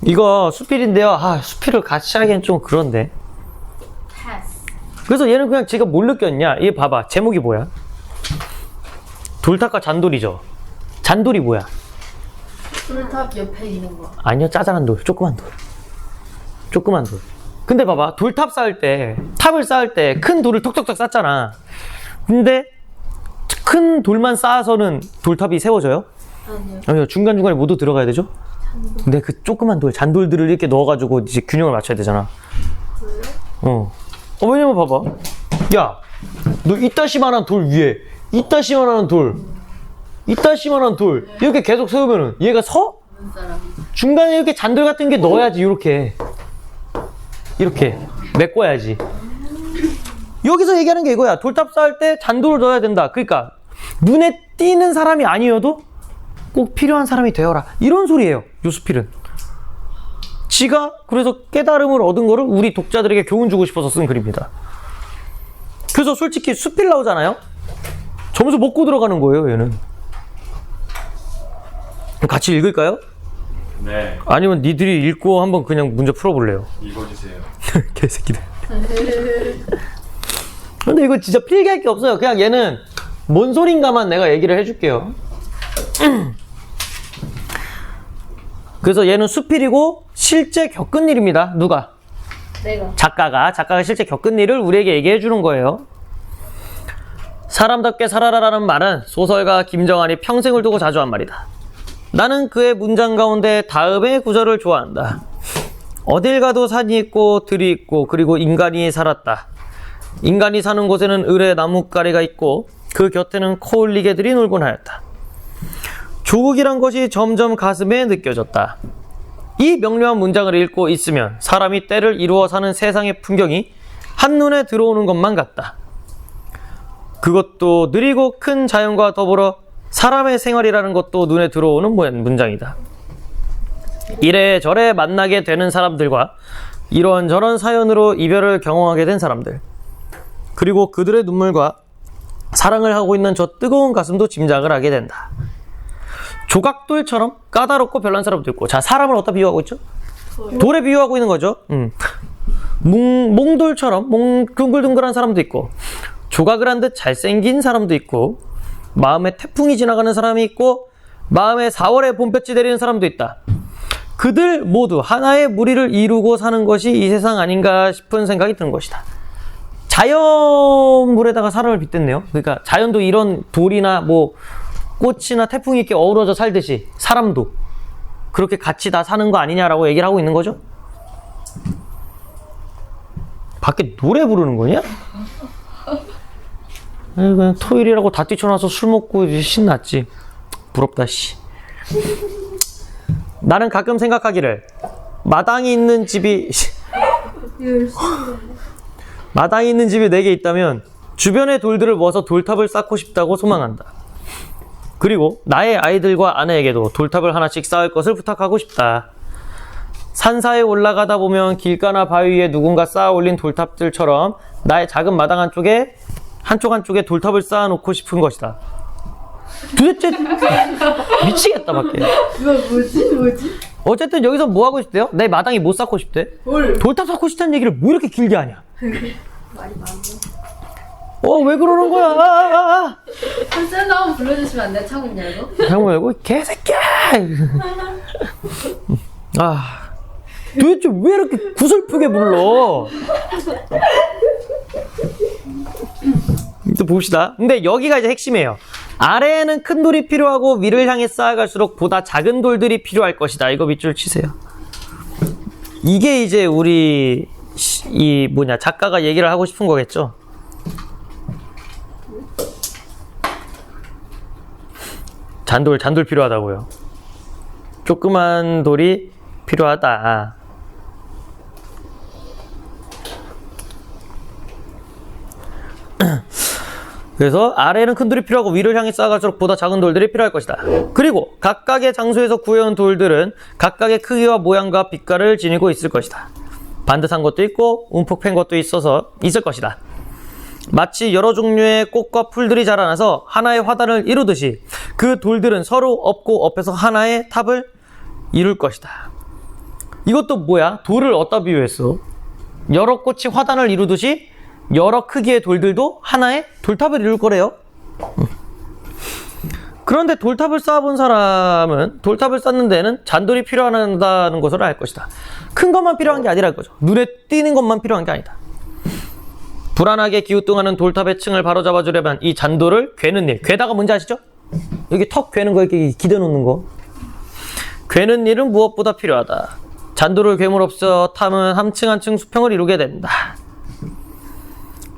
이거 수필인데요. 수필을 같이 하기엔 좀 그런데. 패스. 그래서 얘는 그냥 지가 뭘 느꼈냐? 얘 봐봐. 제목이 뭐야? 돌탑과 잔돌이죠. 잔돌이 뭐야? 돌탑 옆에 있는 거. 아니요, 짜잘한 돌. 조그만 돌. 조그만 돌. 근데 봐봐. 돌탑 쌓을 때, 탑을 쌓을 때 큰 돌을 톡톡톡 쌓잖아. 근데 큰 돌만 쌓아서는 돌탑이 세워져요? 아니요. 아니요. 중간중간에 모두 들어가야 되죠? 근데 그 조그만 돌, 잔돌들을 이렇게 넣어가지고 이제 균형을 맞춰야 되잖아. 왜요? 왜냐면 봐봐. 야, 너 이따시만한 돌 위에, 이따시만한 돌, 이따시만한 돌, 이렇게 계속 세우면은 얘가 서? 없는 사람이. 중간에 이렇게 잔돌 같은 게 넣어야지. 이렇게 메꿔야지. 여기서 얘기하는 게 이거야. 돌탑 쌓을 때 잔돌을 넣어야 된다. 그러니까 눈에 띄는 사람이 아니어도 꼭 필요한 사람이 되어라. 이런 소리예요, 요수필은. 지가 그래서 깨달음을 얻은 거를 우리 독자들에게 교훈 주고 싶어서 쓴 글입니다. 그래서 솔직히 수필 나오잖아요? 점수 먹고 들어가는 거예요, 얘는. 같이 읽을까요? 네, 아니면 니들이 읽고 한번 그냥 문제 풀어볼래요? 읽어주세요. 개새끼들. 근데 이거 진짜 필기할 게 없어요. 그냥 얘는 뭔 소린가만 내가 얘기를 해줄게요. 그래서 얘는 수필이고 실제 겪은 일입니다. 누가? 내가. 작가가 실제 겪은 일을 우리에게 얘기해 주는 거예요. 사람답게 살아라라는 말은 소설가 김정한이 평생을 두고 자주 한 말이다. 나는 그의 문장 가운데 다음의 구절을 좋아한다. 어딜 가도 산이 있고 들이 있고 그리고 인간이 살았다. 인간이 사는 곳에는 을의 나뭇가리가 있고 그 곁에는 코올리 개들이 놀곤 하였다. 조국이란 것이 점점 가슴에 느껴졌다. 이 명료한 문장을 읽고 있으면 사람이 때를 이루어 사는 세상의 풍경이 한눈에 들어오는 것만 같다. 그것도 느리고 큰 자연과 더불어 사람의 생활이라는 것도 눈에 들어오는 문장이다. 이래저래 만나게 되는 사람들과 이런저런 사연으로 이별을 경험하게 된 사람들, 그리고 그들의 눈물과 사랑을 하고 있는 저 뜨거운 가슴도 짐작을 하게 된다. 조각돌처럼 까다롭고 별난 사람도 있고, 자, 사람을 어디다 비유하고 있죠? 돌에 비유하고 있는 거죠. 몽돌처럼 둥글둥글한 사람도 있고, 조각을 한 듯 잘생긴 사람도 있고, 마음에 태풍이 지나가는 사람이 있고, 마음에 4월에 봄볕이 내리는 사람도 있다. 그들 모두 하나의 무리를 이루고 사는 것이 이 세상 아닌가 싶은 생각이 드는 것이다. 자연물에다가 사람을 빗댔네요. 그러니까 자연도 이런 돌이나 뭐 꽃이나 태풍이 이렇게 어우러져 살듯이 사람도 그렇게 같이 다 사는 거 아니냐라고 얘기를 하고 있는 거죠. 밖에 노래 부르는 거냐? 그냥 토요일이라고 다 뛰쳐나와서 술 먹고 신났지. 부럽다 씨. 나는 가끔 생각하기를 마당이 있는 집이 마당이 있는 집이 4개 있다면 주변의 돌들을 모아서 돌탑을 쌓고 싶다고 소망한다. 그리고 나의 아이들과 아내에게도 돌탑을 하나씩 쌓을 것을 부탁하고 싶다. 산사에 올라가다 보면 길가나 바위 위에 누군가 쌓아 올린 돌탑들처럼 나의 작은 마당 한쪽에 돌탑을 쌓아놓고 싶은 것이다. 도대체 미치겠다 밖에. 이거 뭐지? 어쨌든 여기서 뭐 하고 싶대요? 내 마당이 못 쌓고 싶대. 돌탑 쌓고 싶다는 얘기를 뭐 이렇게 길게 하냐? 말이 많네. 왜 그러는 거야? 쌤도 한번 불러주시면 안 돼요? 창문 열고? 창문 열고 개새끼야. 도대체 왜 이렇게 구슬프게 불러? 또 봅시다. 근데 여기가 이제 핵심이에요. 아래에는 큰 돌이 필요하고 위를 향해 쌓아갈수록 보다 작은 돌들이 필요할 것이다. 이거 밑줄 치세요. 이게 이제 우리 작가가 얘기를 하고 싶은 거겠죠. 잔돌 필요하다고요. 조그만 돌이 필요하다. 그래서 아래에는 큰 돌이 필요하고 위를 향해 쌓아갈수록 보다 작은 돌들이 필요할 것이다. 그리고 각각의 장소에서 구해온 돌들은 각각의 크기와 모양과 빛깔을 지니고 있을 것이다. 반듯한 것도 있고 움푹 팬 것도 있을 것이다. 마치 여러 종류의 꽃과 풀들이 자라나서 하나의 화단을 이루듯이 그 돌들은 서로 엎고 엎여서 하나의 탑을 이룰 것이다. 이것도 뭐야? 돌을 어디다 비유했어? 여러 꽃이 화단을 이루듯이 여러 크기의 돌들도 하나의 돌탑을 이룰 거래요. 그런데 돌탑을 쌓아본 사람은 돌탑을 쌓는 데는 잔돌이 필요하다는 것을 알 것이다. 큰 것만 필요한 게 아니라는 거죠. 눈에 띄는 것만 필요한 게 아니다. 불안하게 기우뚱하는 돌탑의 층을 바로잡아 주려면 이 잔돌을 괴는 일. 괴다가 뭔지 아시죠? 여기 턱 괴는 거 이렇게 기대 놓는 거. 괴는 일은 무엇보다 필요하다. 잔돌을 괴물 없어 탐은 한 층 한 층 수평을 이루게 된다.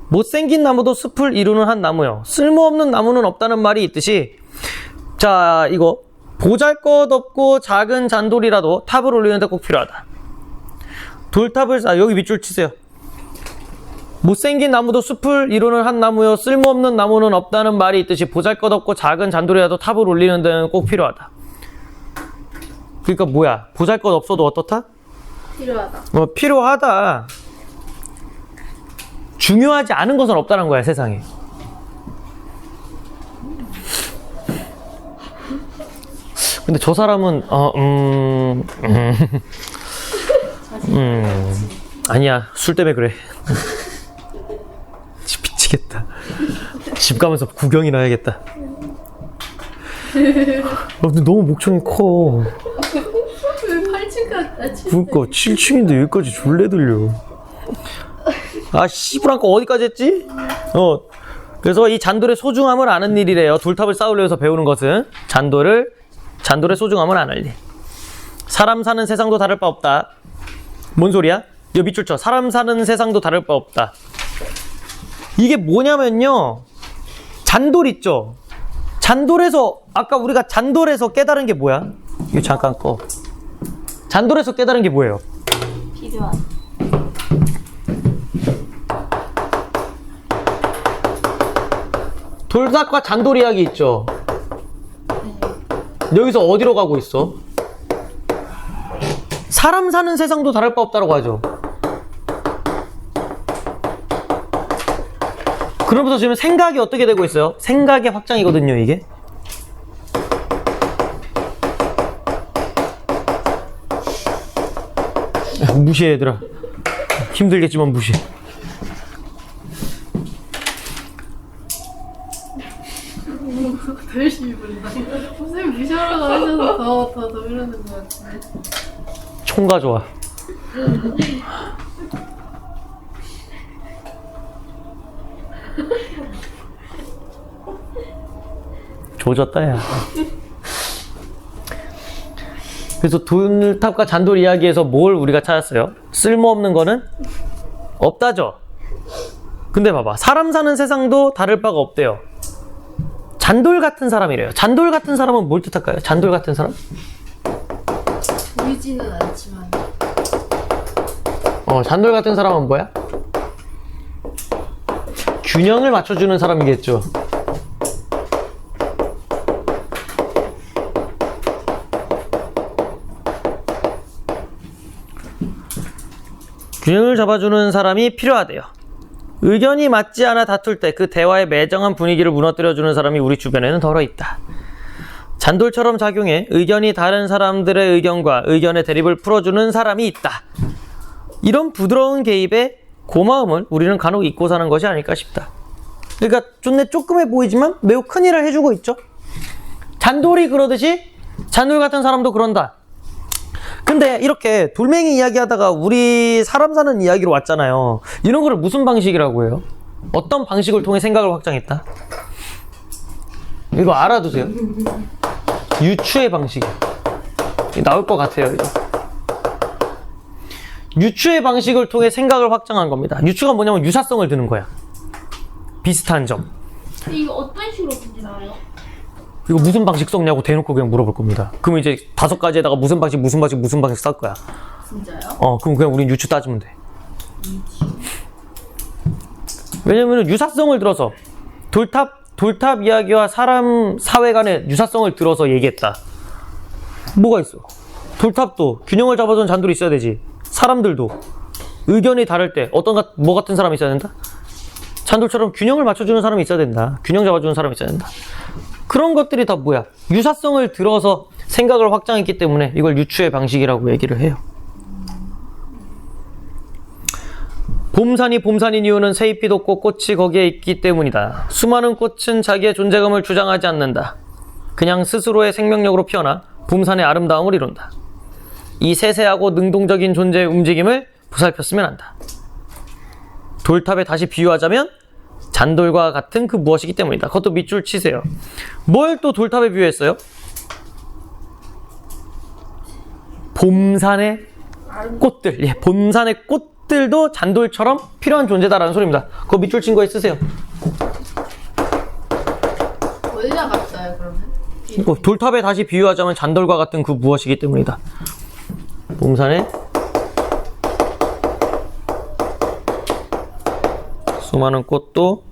못생긴 나무도 숲을 이루는 한 나무요. 쓸모없는 나무는 없다는 말이 있듯이, 자, 이거 보잘것없고 작은 잔돌이라도 탑을 올리는데 꼭 필요하다. 돌탑을 여기 밑줄 치세요. 못생긴 나무도 숲을 이루는 한 나무요. 쓸모없는 나무는 없다는 말이 있듯이 보잘것없고 작은 잔돌이라도 탑을 올리는 데는 꼭 필요하다. 그러니까 뭐야? 보잘것없어도 어떻다? 필요하다. 필요하다. 중요하지 않은 것은 없다는 거야, 세상에. 근데 저 사람은 아니야, 술 때문에 그래. 미치겠다. 집 가면서 구경이나 해야겠다. 근데 너무 목청이 커. 왜 8층까지? 그러니까 7층인데 여기까지 졸래 들려. 씨부랑거 어디까지 했지? 그래서 이 잔돌의 소중함을 아는 일이래요. 돌탑을 쌓으려서 배우는 것은 잔돌의 소중함을 아는 일. 사람 사는 세상도 다를 바 없다. 뭔 소리야? 이거 밑줄 쳐. 사람 사는 세상도 다를 바 없다. 이게 뭐냐면요, 잔돌 있죠? 잔돌에서, 아까 우리가 잔돌에서 깨달은 게 뭐야? 이거 잠깐 꺼. 잔돌에서 깨달은 게 뭐예요? 필요하다. 돌삭과 잔돌 이야기 있죠? 여기서 어디로 가고 있어? 사람 사는 세상도 다를 바 없다고 하죠. 그러면서 지금 생각이 어떻게 되고 있어요? 생각의 확장이거든요, 이게. 무시해, 얘들아. 힘들겠지만 무시해. 더 열심히 부른다. 선생님 무시하라고 하셔서 더 이러는 것 같은데. 총 가져와. 조졌다, 야. 그래서 돌탑과 잔돌 이야기에서 뭘 우리가 찾았어요? 쓸모없는 거는 없다죠? 근데 봐봐. 사람 사는 세상도 다를 바가 없대요. 잔돌 같은 사람이래요. 잔돌 같은 사람은 뭘 뜻할까요? 잔돌 같은 사람? 보이지는 않지만. 잔돌 같은 사람은 뭐야? 균형을 맞춰주는 사람이겠죠. 균형을 잡아주는 사람이 필요하대요. 의견이 맞지 않아 다툴 때 그 대화의 매정한 분위기를 무너뜨려주는 사람이 우리 주변에는 덜어 있다. 잔돌처럼 작용해 의견이 다른 사람들의 의견과 의견의 대립을 풀어주는 사람이 있다. 이런 부드러운 개입에 고마움을 우리는 간혹 잊고 사는 것이 아닐까 싶다. 그러니까 존내 조그매 보이지만 매우 큰 일을 해주고 있죠. 잔돌이 그러듯이 잔돌 같은 사람도 그런다. 근데 이렇게 돌멩이 이야기하다가 우리 사람 사는 이야기로 왔잖아요. 이런 거를 무슨 방식이라고 해요? 어떤 방식을 통해 생각을 확장했다? 이거 알아두세요. 유추의 방식. 나올 것 같아요, 이거. 유추의 방식을 통해 생각을 확장한 겁니다. 유추가 뭐냐면 유사성을 드는 거야. 비슷한 점. 이거 어떤 식으로 문제 나와요? 이거 무슨 방식 썼냐고 대놓고 그냥 물어볼 겁니다. 그럼 이제 5가지에다가 무슨 방식 쓸 거야. 진짜요? 그럼 그냥 우린 유추 따지면 돼. 왜냐면 유사성을 들어서 돌탑 이야기와 사람 사회 간의 유사성을 들어서 얘기했다. 뭐가 있어? 돌탑도 균형을 잡아주는 잔돌이 있어야 되지. 사람들도 의견이 다를 때 뭐 같은 사람이 있어야 된다? 잔돌처럼 균형을 맞춰주는 사람이 있어야 된다. 균형 잡아주는 사람이 있어야 된다. 그런 것들이 다 뭐야? 유사성을 들어서 생각을 확장했기 때문에 이걸 유추의 방식이라고 얘기를 해요. 봄산이 봄산인 이유는 새잎이 돋고 꽃이 거기에 있기 때문이다. 수많은 꽃은 자기의 존재감을 주장하지 않는다. 그냥 스스로의 생명력으로 피어나 봄산의 아름다움을 이룬다. 이 세세하고 능동적인 존재의 움직임을 보살폈으면 한다. 돌탑에 다시 비유하자면 잔돌과 같은 그 무엇이기 때문이다. 그것도 밑줄 치세요. 뭘 또 돌탑에 비유했어요? 봄산의 꽃들. 예, 봄산의 꽃들도 잔돌처럼 필요한 존재다라는 소리입니다. 그거 밑줄 친 거에 쓰세요. 어디다 갔어요, 그러면? 돌탑에 다시 비유하자면 잔돌과 같은 그 무엇이기 때문이다. 봄산의 수많은 꽃도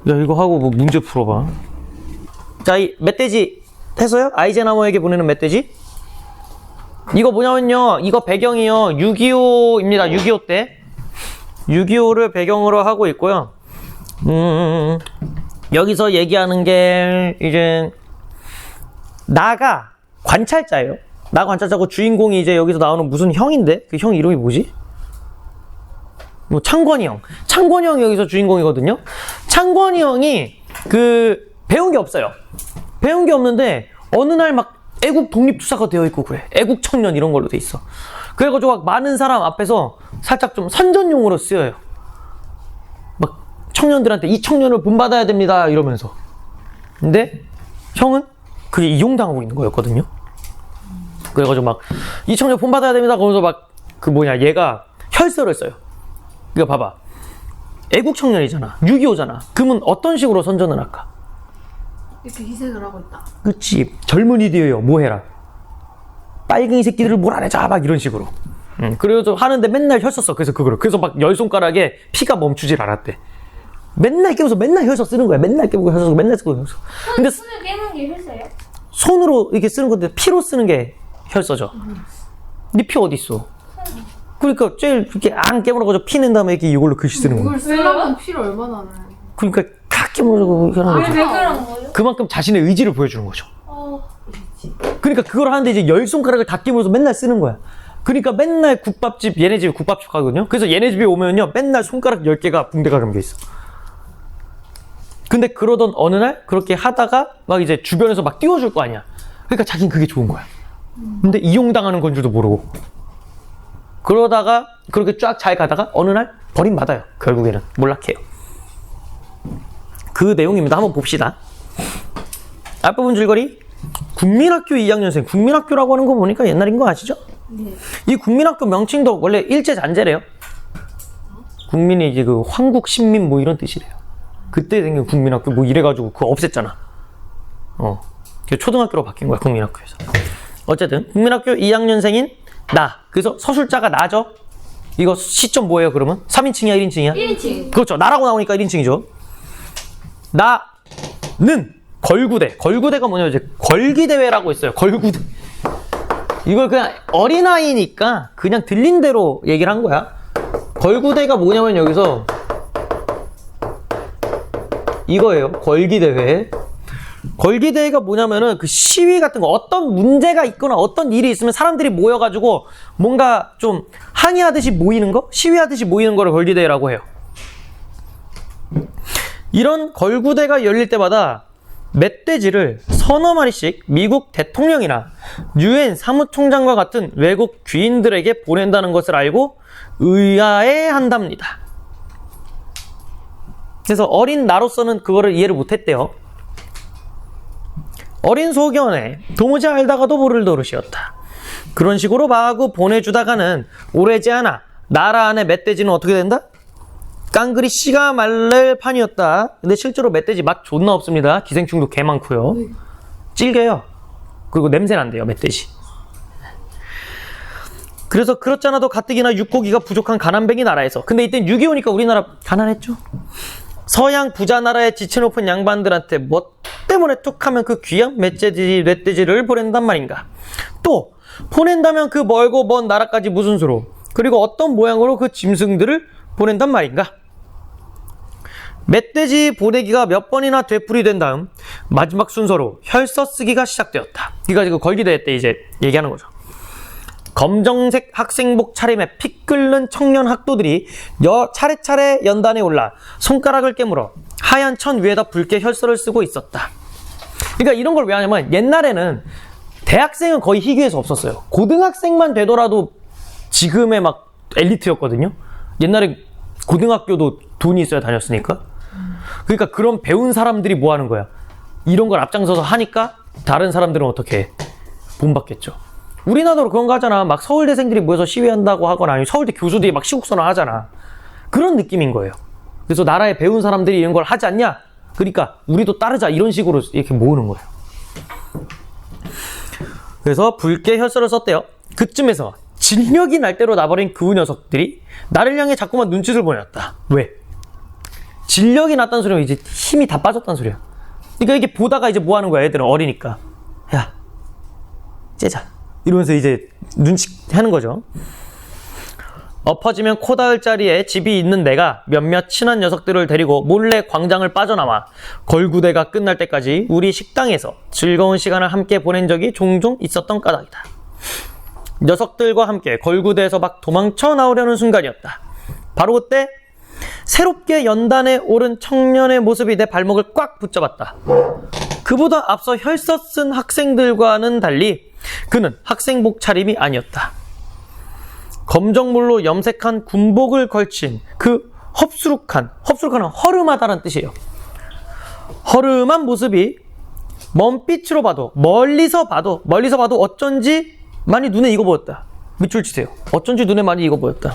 야, 이거 하고 뭐 문제 풀어봐. 자, 이 멧돼지 했어요? 아이젠하워에게 보내는 멧돼지? 이거 뭐냐면요, 이거 배경이요 6.25입니다. 6.25 때 6.25를 배경으로 하고 있고요. 여기서 얘기하는 게 이제 나가 관찰자예요. 나 관찰자고 주인공이 이제 여기서 나오는 무슨 형인데 그 형 이름이 뭐지? 뭐 창권이 형. 창권이 형이 여기서 주인공이거든요. 창권이 형이 그 배운 게 없어요. 배운 게 없는데 어느 날 막 애국 독립투사가 되어 있고 그래. 애국 청년 이런 걸로 돼 있어. 그래가지고 막 많은 사람 앞에서 살짝 좀 선전용으로 쓰여요. 막 청년들한테 이 청년을 본받아야 됩니다 이러면서. 근데 형은 그게 이용당하고 있는 거였거든요. 그래가지고 막 이 청년 본받아야 됩니다 그러면서 막 얘가 혈서를 써요. 그러니까 봐봐, 애국 청년이잖아, 6.25잖아. 그러면 어떤 식으로 선전을 할까? 이렇게 희생을 하고 있다. 그치, 젊은이들이요 뭐 해라, 빨갱이 새끼들을 몰아내자 막 이런 식으로. 그래서 하는데 맨날 혈서 써. 그래서 막 열 손가락에 피가 멈추질 않았대. 맨날 깨면서 맨날 혈서 쓰는 거야. 맨날 깨고 혈서 쓰고 맨날 쓰고 혈서. 근데 손을 깨는 게 혈서예요? 손으로 이렇게 쓰는 건데 피로 쓰는 게 혈서죠. 네 피 어디 있어? 그러니까 제일 이렇게 안 깨물어가지고 피 낸 다음에 이렇게 이걸로 글씨 쓰는 거야. 이걸 쓰려면 피를 얼마나 나요? 그러니까 다 깨물어가지고 하는 거죠. 왜 그런 거예요? 그만큼 자신의 의지를 보여주는 거죠. 어, 그러니까 그걸 하는데 이제 열 손가락을 다 깨물어서 맨날 쓰는 거야. 그러니까 맨날 국밥집, 얘네 집에 국밥집 가거든요. 그래서 얘네 집에 오면요 맨날 손가락 10개가 붕대가 감겨 있어. 근데 그러던 어느 날 그렇게 하다가 막 이제 주변에서 막 띄워줄 거 아니야. 그러니까 자긴 그게 좋은 거야. 근데 이용당하는 건 줄도 모르고. 그러다가 그렇게 쫙 잘 가다가 어느 날 버림받아요. 결국에는 몰락해요. 그 내용입니다. 한번 봅시다. 앞부분 줄거리. 국민학교 2학년생. 국민학교라고 하는 거 보니까 옛날인 거 아시죠? 네. 이 국민학교 명칭도 원래 일제잔재래요. 국민이 이제 그 황국 신민 뭐 이런 뜻이래요. 그때 생긴 국민학교 뭐 이래가지고 그거 없앴잖아. 초등학교로 바뀐 거야, 국민학교에서. 어쨌든 국민학교 2학년생인 나. 그래서 서술자가 나죠. 이거 시점 뭐예요 그러면? 3인칭이야 1인칭이야? 1인칭. 그렇죠. 나라고 나오니까 1인칭이죠. 나는 걸구대. 걸구대가 뭐냐면 이제 걸기대회라고 있어요. 걸구대. 이걸 그냥 어린아이니까 그냥 들린 대로 얘기를 한 거야. 걸구대가 뭐냐면 여기서 이거예요. 걸기대회. 걸기대회가 뭐냐면은 그 시위 같은 거, 어떤 문제가 있거나 어떤 일이 있으면 사람들이 모여가지고 뭔가 좀 항의하듯이 모이는 거? 시위하듯이 모이는 거를 걸기대회라고 해요. 이런 걸구대가 열릴 때마다 멧돼지를 서너 마리씩 미국 대통령이나 유엔 사무총장과 같은 외국 귀인들에게 보낸다는 것을 알고 의아해한답니다. 그래서 어린 나로서는 그거를 이해를 못했대요. 어린 소견에 도무지 알다가도 모를 노릇이었다. 그런 식으로 마구 보내주다가는 오래지 않아 나라 안의 멧돼지는 어떻게 된다? 깡그리 씨가 말릴 판이었다. 근데 실제로 멧돼지 맛 존나 없습니다. 기생충도 개 많고요. 질겨요. 그리고 냄새 난대요, 멧돼지. 그래서 그렇잖아도 가뜩이나 육고기가 부족한 가난뱅이 나라에서. 근데 이땐 6.25니까 우리나라 가난했죠. 서양 부자 나라에 지체 높은 양반들한테 뭐 때문에 툭 하면 그 귀한 멧돼지를 보낸단 말인가. 또 보낸다면 그 멀고 먼 나라까지 무슨 수로, 그리고 어떤 모양으로 그 짐승들을 보낸단 말인가. 멧돼지 보내기가 몇 번이나 되풀이된 다음 마지막 순서로 혈서 쓰기가 시작되었다. 이거 지금 걸기대회 때 이제 얘기하는 거죠. 검정색 학생복 차림에 피 끓는 청년 학도들이 차례차례 연단에 올라 손가락을 깨물어 하얀 천 위에다 붉게 혈서를 쓰고 있었다. 그러니까 이런 걸 왜 하냐면 옛날에는 대학생은 거의 희귀해서 없었어요. 고등학생만 되더라도 지금의 막 엘리트였거든요. 옛날에 고등학교도 돈이 있어야 다녔으니까. 그러니까 그런 배운 사람들이 뭐 하는 거야? 이런 걸 앞장서서 하니까 다른 사람들은 어떻게 해? 본받겠죠. 우리나라도 그런 거 하잖아. 막 서울대생들이 모여서 시위한다고 하거나 아니면 서울대 교수들이 막 시국선언 하잖아. 그런 느낌인 거예요. 그래서 나라에 배운 사람들이 이런 걸 하지 않냐? 그러니까 우리도 따르자, 이런 식으로 이렇게 모으는 거예요. 그래서 붉게 혈서를 썼대요. 그쯤에서 진력이 날 대로 나버린 그 녀석들이 나를 향해 자꾸만 눈짓을 보냈다. 왜? 진력이 났다는 소리면 이제 힘이 다 빠졌다는 소리야. 그러니까 이게 보다가 이제 뭐 하는 거야, 애들은 어리니까. 야, 째자. 이러면서 이제 눈치 하는 거죠. 엎어지면 코 닿을 자리에 집이 있는 내가 몇몇 친한 녀석들을 데리고 몰래 광장을 빠져나와 걸구대가 끝날 때까지 우리 식당에서 즐거운 시간을 함께 보낸 적이 종종 있었던 까닭이다. 녀석들과 함께 걸구대에서 막 도망쳐 나오려는 순간이었다. 바로 그때 새롭게 연단에 오른 청년의 모습이 내 발목을 꽉 붙잡았다. 그보다 앞서 혈서 쓴 학생들과는 달리 그는 학생복 차림이 아니었다. 검정물로 염색한 군복을 걸친 그 흡수룩한은 허름하다는 뜻이에요. 허름한 모습이 먼 빛으로 봐도 멀리서 봐도 어쩐지 많이 눈에 익어 보였다. 밑줄 치세요. 어쩐지 눈에 많이 익어 보였다.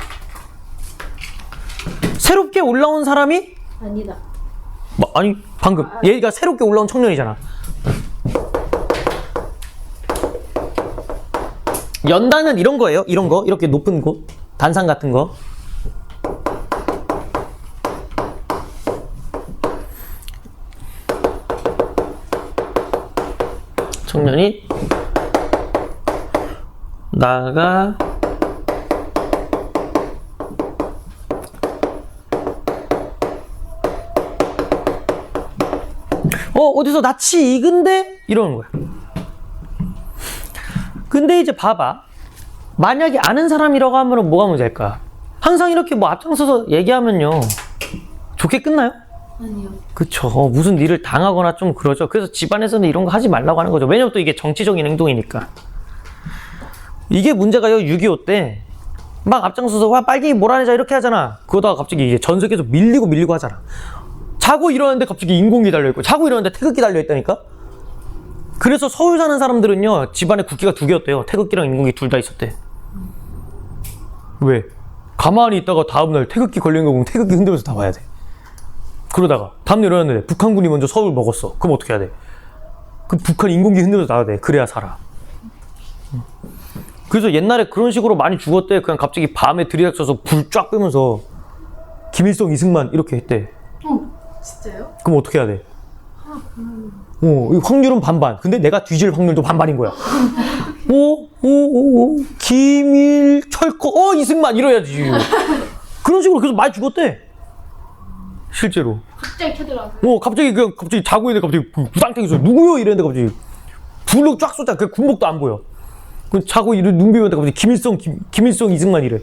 새롭게 올라온 사람이 아니다. 아니 방금 얘가 새롭게 올라온 청년이잖아. 연단은 이런 거예요. 이런 거 이렇게 높은 곳 단상 같은 거. 청년이 나가 어디서 낯이 익은데? 이러는 거야. 근데 이제 봐봐. 만약에 아는 사람이라고 하면 뭐가 문제일까? 항상 이렇게 뭐 앞장서서 얘기하면요. 좋게 끝나요? 아니요. 그쵸. 무슨 일을 당하거나 좀 그러죠. 그래서 집안에서는 이런 거 하지 말라고 하는 거죠. 왜냐면 또 이게 정치적인 행동이니까. 이게 문제가요. 6.25 때 막 앞장서서 와 빨갱이 몰아내자 이렇게 하잖아. 그러다가 갑자기 이게 전세계에서 밀리고 하잖아. 자고 일어났는데 갑자기 인공기 달려있고 자고 일어났는데 태극기 달려있다니까? 그래서 서울 사는 사람들은요 집안에 국기가 2개였대요. 태극기랑 인공기 둘 다 있었대. 왜? 가만히 있다가 다음날 태극기 걸린 거 보면 태극기 흔들면서 다 와야 돼. 그러다가 다음날 일어났는데 북한군이 먼저 서울 먹었어. 그럼 어떻게 해야 돼? 그 북한 인공기 흔들면서 나와야 돼. 그래야 살아. 그래서 옛날에 그런 식으로 많이 죽었대. 그냥 갑자기 밤에 들이닥쳐서 불 쫙 끄면서 김일성, 이승만 이렇게 했대. 진짜요? 그럼 어떻게 해야 돼? 이 확률은 반반. 근데 내가 뒤질 확률도 반반인 거야. 김일, 철커, 이승만 이래야지. 그런 식으로 계속 많이 죽었대. 실제로. 갑자기 켜들어가서. 갑자기 자고 있는데 갑자기 부상탱이 소리 누구요? 이랬는데 갑자기 불로 쫙 쏟아. 그 군복도 안 보여. 그 자고 눈 비우는데 갑자기 김일성, 이승만 이래.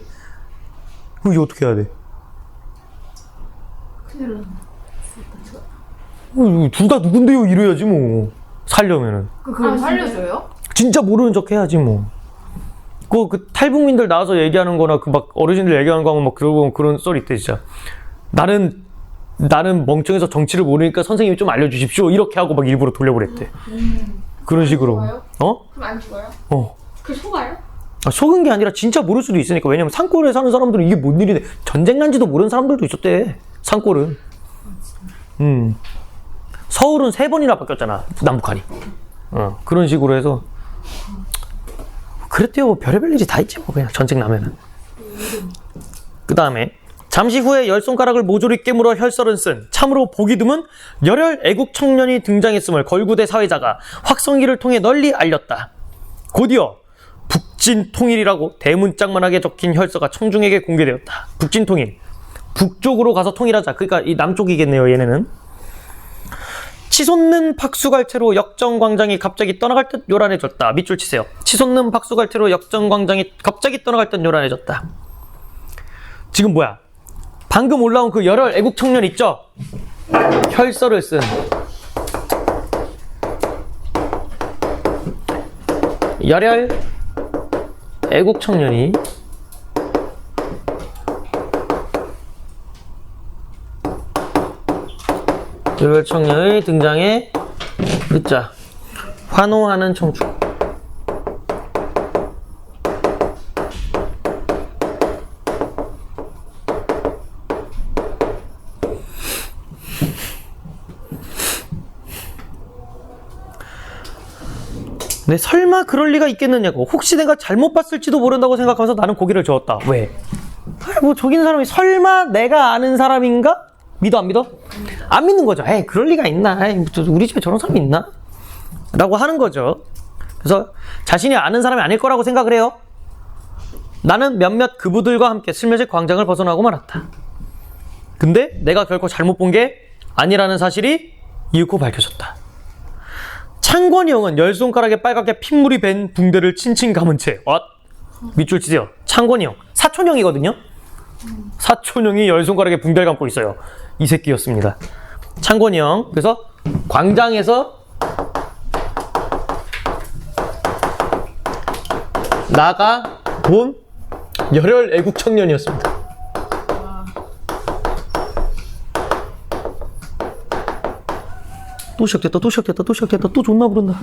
그럼 이제 어떻게 해야 돼? 큰일 났네. 둘 다 누군데요? 이래야지 뭐. 살려면은. 그걸 살려줘요? 진짜 모르는 척 해야지 뭐. 그 탈북민들 나와서 얘기하는 거나 그 막 어르신들 얘기하는 거 하면 막 그러고 그런 썰이 있대 진짜. 나는 멍청해서 정치를 모르니까 선생님이 좀 알려주십시오. 이렇게 하고 막 일부러 돌려보랬대. 그런 식으로. 죽어요? 어? 그럼 안 죽어요? 어. 그 속아요? 속은 게 아니라 진짜 모를 수도 있으니까. 왜냐면 산골에 사는 사람들은 이게 뭔 일이네. 전쟁 난지도 모르는 사람들도 있었대. 산골은. 서울은 3번이나 바뀌었잖아. 남북한이. 그런 식으로 해서. 그랬대요. 별의별 일이 다 있지 뭐 그냥 전쟁 나면은. 그 다음에 잠시 후에 10손가락을 모조리 깨물어 혈서를 쓴 참으로 보기 드문 열혈 애국 청년이 등장했음을 걸구대 사회자가 확성기를 통해 널리 알렸다. 곧이어 북진통일이라고 대문짝만하게 적힌 혈서가 청중에게 공개되었다. 북진통일. 북쪽으로 가서 통일하자. 그러니까 이 남쪽이겠네요. 얘네는. 치솟는 박수갈채로 역정광장이 갑자기 떠나갈 듯 요란해졌다. 밑줄 치세요. 치솟는 박수갈채로 역정광장이 갑자기 떠나갈 듯 요란해졌다. 지금 뭐야? 방금 올라온 그 열혈 애국 청년 있죠? 혈서를 쓴 열혈 애국 청년이 열혈 청년의 등장에 늦자. 환호하는 청춘. 네, 설마 그럴 리가 있겠느냐고. 혹시 내가 잘못 봤을지도 모른다고 생각하면서 나는 고개를 저었다. 왜? 뭐 저기 있는 사람이 설마 내가 아는 사람인가? 믿어 안 믿어? 안 믿는 거죠. 에이 그럴 리가 있나? 에이, 우리 집에 저런 사람이 있나? 라고 하는 거죠. 그래서 자신이 아는 사람이 아닐 거라고 생각을 해요. 나는 몇몇 그부들과 함께 슬며시 광장을 벗어나고 말았다. 근데 내가 결코 잘못 본 게 아니라는 사실이 이윽고 밝혀졌다. 창권이 형은 10손가락에 빨갛게 핏물이 밴 붕대를 칭칭 감은 채 밑줄 치세요. 창권이 형 사촌형이거든요. 사촌형이 10손가락에 붕대를 감고 있어요. 이 새끼였습니다. 창권이 형. 그래서 광장에서 나가 본 열혈 애국 청년이었습니다. 또 시작됐다. 또 존나 부른다.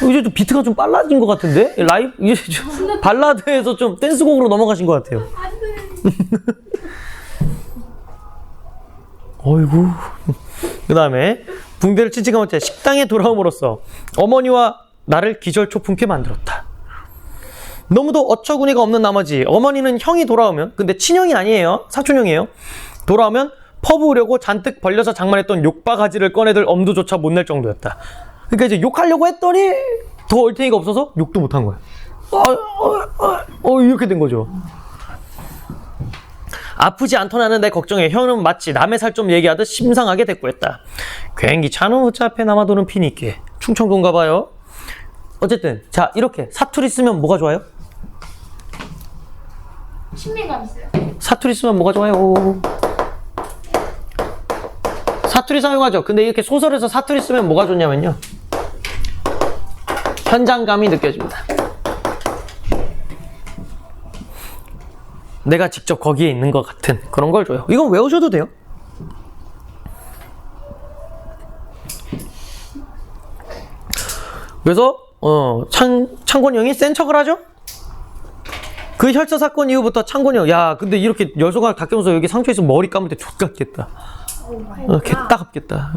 이제 좀 비트가 좀 빨라진 것 같은데? 라이브, 이제 좀 발라드에서 좀 댄스곡으로 넘어가신 것 같아요. 어이구. 그 다음에 붕대를 칭칭한 채 식당에 돌아옴으로써 어머니와 나를 기절초풍케 만들었다. 너무도 어처구니가 없는 나머지 어머니는 형이 돌아오면, 근데 친형이 아니에요. 사촌형이에요. 돌아오면 퍼부으려고 잔뜩 벌려서 장만했던 욕바가지를 꺼내들 엄두조차 못 낼 정도였다. 그러니까 이제 욕하려고 했더니 더 얼탱이가 없어서 욕도 못한 거야. 이렇게 된 거죠. 아프지 않더냐는 내 걱정에 형은 마치 남의 살 좀 얘기하듯 심상하게 대꾸했다. 괜히 차는 어차 앞에 남아도는 피니 있게. 충청도인가 봐요. 어쨌든 자, 이렇게 사투리 쓰면 뭐가 좋아요? 신비감 있어요. 사투리 쓰면 뭐가 좋아요? 사투리 사용하죠. 근데 이렇게 소설에서 사투리 쓰면 뭐가 좋냐면요, 현장감이 느껴집니다. 내가 직접 거기에 있는 것 같은 그런 걸 줘요. 이건 외우셔도 돼요. 그래서 창곤이 형이 센 척을 하죠. 그 혈서 사건 이후부터 창곤이 형, 야 근데 이렇게 열손가락 다 깨면서 여기 상처 있으면 머리 감을 때 족같겠다. 개따갑겠다.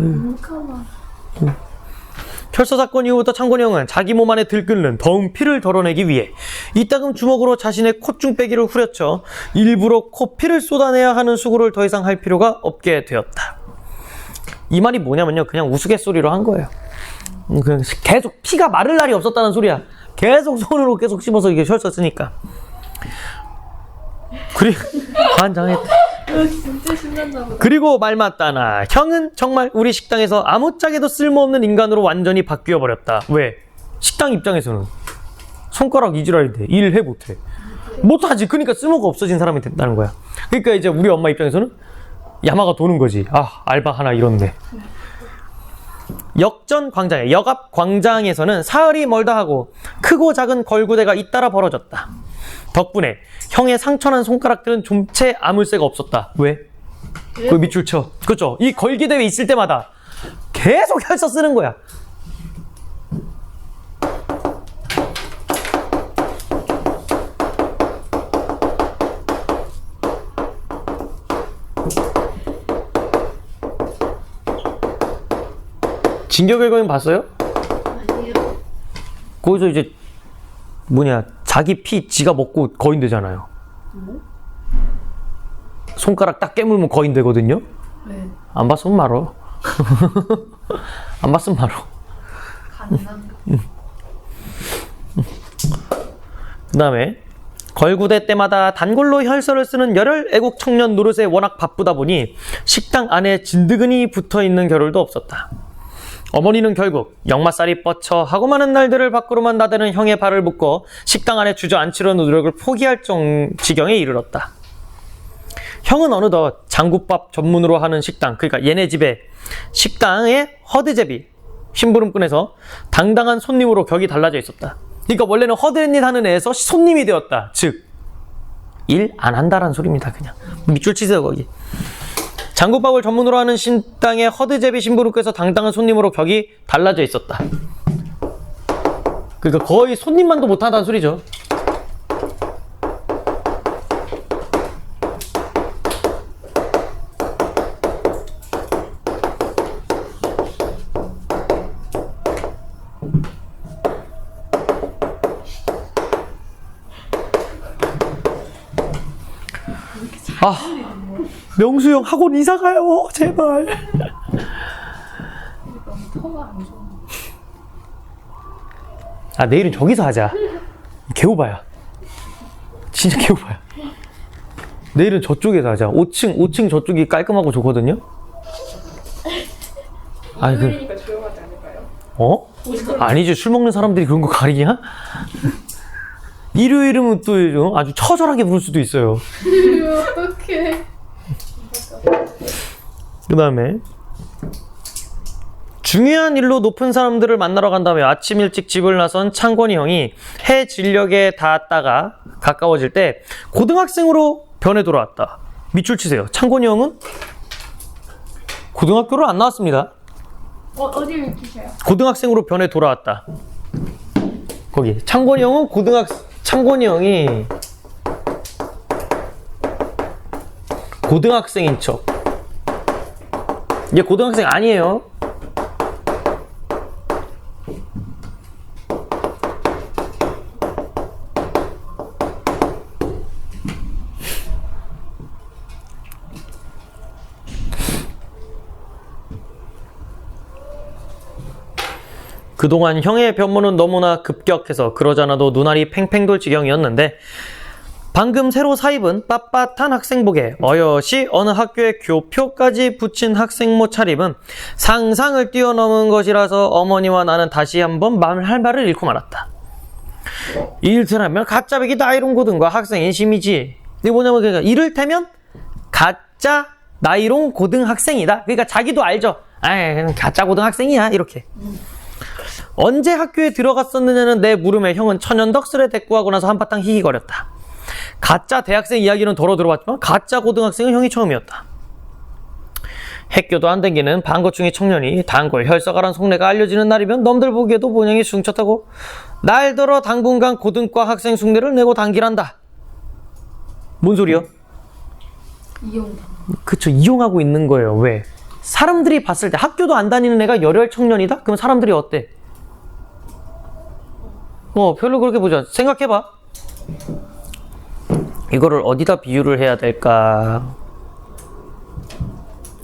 혈서 사건 이후부터 창곤이 형은 자기 몸 안에 들끓는 더운 피를 덜어내기 위해 이따금 주먹으로 자신의 콧중빼기를 후려쳐 일부러 코피를 쏟아내야 하는 수고를 더 이상 할 필요가 없게 되었다. 이 말이 뭐냐면요, 그냥 우스갯소리로 한 거예요. 그냥 계속 피가 마를 날이 없었다는 소리야. 계속 손으로 계속 씹어서 이게 혈서 쓰니까. 그리고 환장했다. 진짜 신난다 보다. 그리고 말 맞다나 형은 정말 우리 식당에서 아무짝에도 쓸모없는 인간으로 완전히 바뀌어 버렸다. 왜? 식당 입장에서는 손가락 이지랄인데 일해 못해. 못하지. 그러니까 쓸모가 없어진 사람이 됐다는 거야. 그러니까 이제 우리 엄마 입장에서는 야마가 도는 거지. 아, 알바 하나 잃었네. 역전 광장에, 역앞 광장에서는 사흘이 멀다 하고 크고 작은 걸구대가 잇따라 벌어졌다. 덕분에 형의 상처난 손가락들은 좀채 아물 새가 없었다. 왜? 그 밑줄 쳐. 그렇죠. 이 걸기대회 있을 때마다 계속 혈서 쓰는 거야. 진격의 거인 봤어요? 아니요. 거기서 이제 자기 피 지가 먹고 거인 되잖아요. 손가락 딱 깨물면 거인 되거든요. 네. 안 봤으면 말어. 안 봤으면 말어. 가능한가? 그 다음에 걸구대 때마다 단골로 혈서를 쓰는 열혈 애국 청년 노릇에 워낙 바쁘다 보니 식당 안에 진드근이 붙어있는 겨를도 없었다. 어머니는 결국 역마살이 뻗쳐 하고 많은 날들을 밖으로만 나대는 형의 발을 묶어 식당 안에 주저앉히려는 노력을 포기할 지경에 이르렀다. 형은 어느덧 장국밥 전문으로 하는 식당, 그러니까 얘네 집에 식당에 허드제비, 심부름꾼에서 당당한 손님으로 격이 달라져 있었다. 그러니까 원래는 허드렛일 하는 애에서 손님이 되었다. 즉, 일 안 한다라는 소리입니다. 그냥 밑줄 치세요 거기. 장국밥을 전문으로 하는 식당의 허드제비 심부름께서 당당한 손님으로 격이 달라져 있었다. 그러니까 거의 손님만도 못하다는 소리죠. 아, 명수 형 학원 이사 가요, 제발. 터가 안 좋아. 아, 내일은 저기서 하자. 개오바야. 진짜 개오바야. 내일은 저쪽에서 하자. 5층 저쪽이 깔끔하고 좋거든요. 아니, 그러니까 조용하지 않을까요? 어? 아니지, 술 먹는 사람들이 그런 거 가리냐? 일요일이면 또 아주 처절하게 부를 수도 있어요. 어떡해. 그 다음에 중요한 일로 높은 사람들을 만나러 간 다음에 아침 일찍 집을 나선 창권이 형이 해 진력에 닿았다가 가까워질 때 고등학생으로 변해 돌아왔다. 밑줄 치세요. 창권이 형은 고등학교를 안 나왔습니다. 어디를 익히셔요? 고등학생으로 변해 돌아왔다. 거기 창곤이 형은 창곤이 형이 고등학생인 척. 얘 고등학생 아니에요. 그동안 형의 변모는 너무나 급격해서 그러잖아도 눈알이 팽팽 돌 지경이었는데 방금 새로 사입은 빳빳한 학생복에 어여시 어느 학교의 교표까지 붙인 학생모 차림은 상상을 뛰어넘은 것이라서 어머니와 나는 다시 한번 할 말을 잃고 말았다. 이를테면 가짜배기 나이론 고등과 학생인 심이지. 이게 뭐냐면 그러니까 이를테면 가짜 나이론 고등학생이다. 그러니까 자기도 알죠. 그냥 가짜 고등학생이야 이렇게. 언제 학교에 들어갔었느냐는 내 물음에 형은 천연덕스레 대꾸하고 나서 한바탕 히히거렸다. 가짜 대학생 이야기는 덜어 들어봤지만 가짜 고등학생은 형이 처음이었다. 핵교도 안 댕기는 반고충이 청년이 단골 혈서가란 속내가 알려지는 날이면 놈들 보기에도 본향이 숭쳤다고 날더러 당분간 고등과 학생 숭례를 내고 단기란다. 뭔 소리야? 이용당. 그쵸, 이용하고 있는 거예요. 왜? 사람들이 봤을 때 학교도 안 다니는 애가 열혈 청년이다? 그럼 사람들이 어때? 별로 그렇게 보자. 생각해봐. 이거를 어디다 비유를 해야 될까?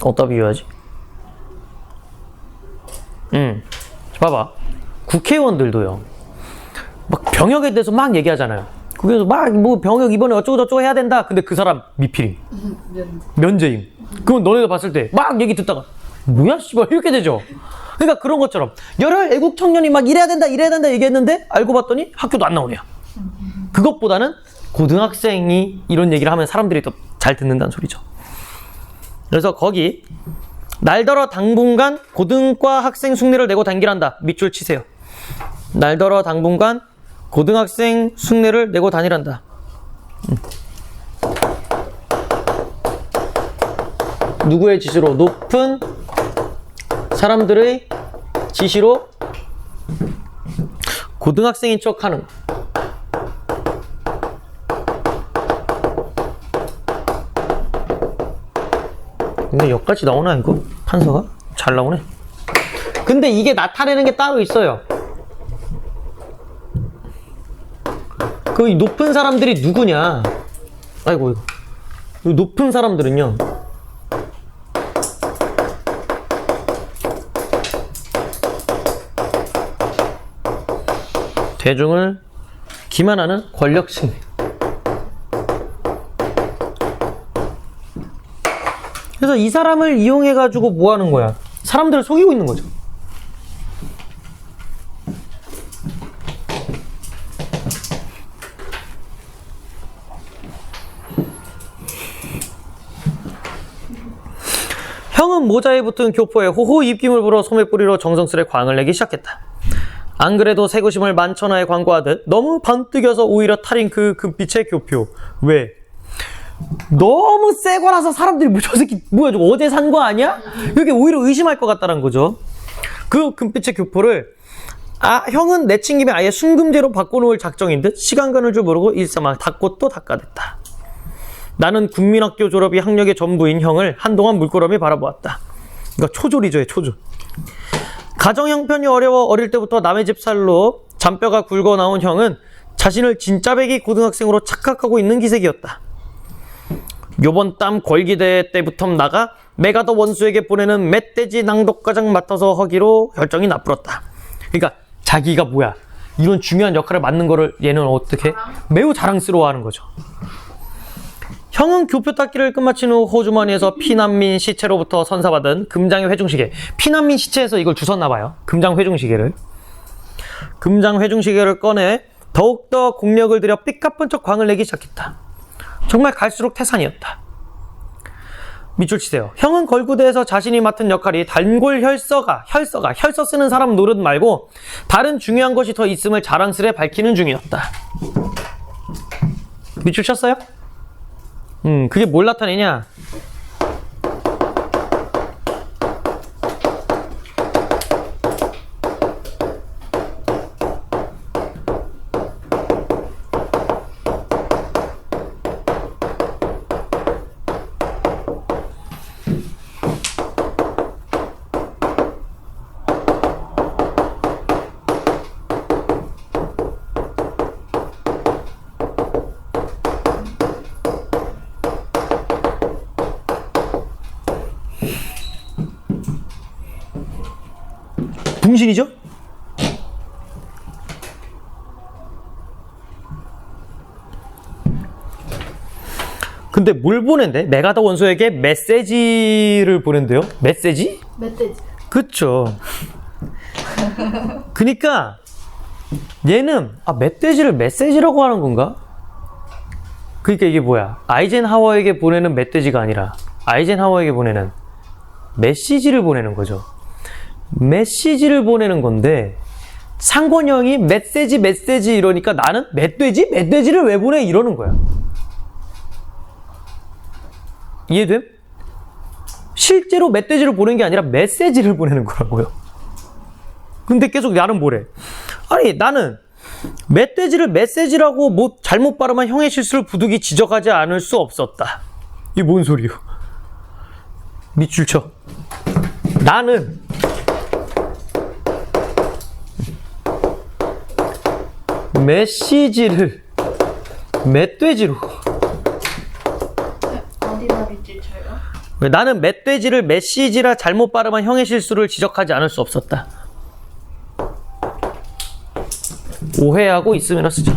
어디다 비유하지? 봐봐. 국회의원들도요. 막 병역에 대해서 막 얘기하잖아요. 그래서 막 뭐 병역 이번에 어쩌고저쩌고 해야 된다. 근데 그 사람 미필임. 면제임. 그럼 너네가 봤을 때 막 얘기 듣다가 뭐야 씨발 이렇게 되죠. 그러니까 그런 것처럼 열혈 애국 청년이 막 이래야 된다 얘기했는데 알고 봤더니 학교도 안 나오네요. 그것보다는 고등학생이 이런 얘기를 하면 사람들이 더 잘 듣는다는 소리죠. 그래서 거기 날더러 당분간 고등과 학생 숭례를 내고 단기란다. 밑줄 치세요. 날더러 당분간 고등학생 숭례를 내고 다니란다. 누구의 지시로? 높은 사람들의 지시로 고등학생인 척 하는. 근데 여기까지 나오나 이거? 판서가? 잘 나오네. 근데 이게 나타내는 게 따로 있어요. 그 높은 사람들이 누구냐? 아이고 이거. 이 높은 사람들은요. 대중을 기만하는 권력층. 그래서 이 사람을 이용해가지고 뭐 하는 거야? 사람들을 속이고 있는 거죠. 형은 모자에 붙은 교포에 호호 입김을 불어 소매뿌리로 정성스레 광을 내기 시작했다. 안 그래도 새구심을 만천하에 광고하듯 너무 번뜩여서 오히려 탈인 그 금빛의 교표. 왜? 너무 새 거라서 사람들이 뭐 저 새끼 뭐야 저거 어제 산 거 아니야? 이렇게 오히려 의심할 것 같다는 거죠. 그 금빛의 교포를 형은 내친 김에 아예 순금제로 바꿔놓을 작정인 듯 시간가는 줄 모르고 일사막 닦고 또 닦아댔다. 나는 국민학교 졸업이 학력의 전부인 형을 한동안 물끄러미 바라보았다. 그러니까 초졸이죠, 초졸. 가정 형편이 어려워 어릴 때부터 남의 집 살로 잔뼈가 굵어 나온 형은 자신을 진짜배기 고등학생으로 착각하고 있는 기색이었다. 요번 땀 걸기대회 때부터 나가 메가더 원수에게 보내는 멧돼지 낭독과장 맡아서 하기로 결정이 나풀었다. 그러니까 자기가 뭐야 이런 중요한 역할을 맡는 거를 얘는 어떻게 매우 자랑스러워하는 거죠. 형은 교표 닦기를 끝마친 후 호주머니에서 피난민 시체로부터 선사받은 금장의 회중시계. 피난민 시체에서 이걸 주웠나 봐요. 금장 회중시계를. 금장 회중시계를 꺼내 더욱더 공력을 들여 삐까뻔쩍 광을 내기 시작했다. 정말 갈수록 태산이었다. 밑줄 치세요. 형은 걸구대에서 자신이 맡은 역할이 단골 혈서 쓰는 사람 노릇 말고 다른 중요한 것이 더 있음을 자랑스레 밝히는 중이었다. 밑줄 쳤어요? 그게 뭘 나타내냐? 병신이죠? 근데 뭘 보낸대? 메가더 원소에게 메시지를 보낸대요? 메시지? 멧돼지. 그쵸. 그니까 얘는 멧돼지를 메시지라고 하는 건가? 그러니까 이게 뭐야? 아이젠하워에게 보내는 멧돼지가 아니라 아이젠하워에게 보내는 메시지를 보내는 거죠. 메시지를 보내는 건데 창건형이 메시지 이러니까 나는 멧돼지? 멧돼지를 왜 보내? 이러는 거야. 이해됨? 실제로 멧돼지를 보낸 게 아니라 메시지를 보내는 거라고요. 근데 계속 나는 뭐래? 아니 나는 멧돼지를 메시지라고 뭐 잘못 발음한 형의 실수를 부득이 지적하지 않을 수 없었다. 이게 뭔 소리요? 밑줄 쳐. 나는 메시지를 멧돼지로 어디다 밑줄 쳐요? 나는 멧돼지를 메시지라 잘못 발음한 형의 실수를 지적하지 않을 수 없었다. 오해하고 있으면 쓰자.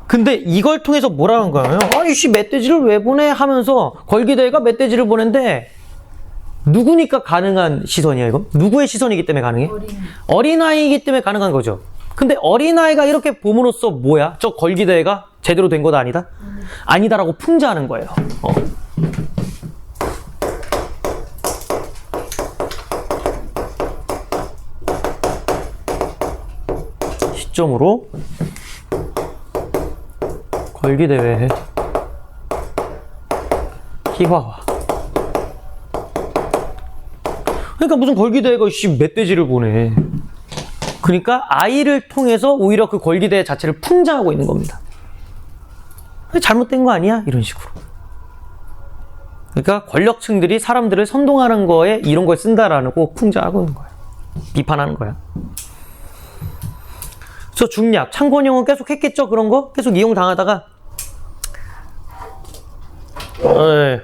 근데 이걸 통해서 뭐라는 거예요? 아이씨 멧돼지를 왜 보내? 하면서 걸기대가 멧돼지를 보낸데 누구니까 가능한 시선이야 이거? 누구의 시선이기 때문에 가능해? 어린아이이기 때문에 가능한 거죠. 근데 어린아이가 이렇게 봄으로써 뭐야? 저 걸기대가 제대로 된 것 아니다? 아니다라고 풍자하는 거예요. 시점으로 걸기대회 희화화. 그러니까 무슨 걸기대회가 멧돼지를 보내. 그러니까 아이를 통해서 오히려 그 걸기대회 자체를 풍자하고 있는 겁니다. 잘못된 거 아니야? 이런 식으로. 그러니까 권력층들이 사람들을 선동하는 거에 이런 걸 쓴다라고 풍자하고 있는 거야. 비판하는 거야. 그래서 중략, 창건형은 계속 했겠죠? 그런 거? 계속 이용당하다가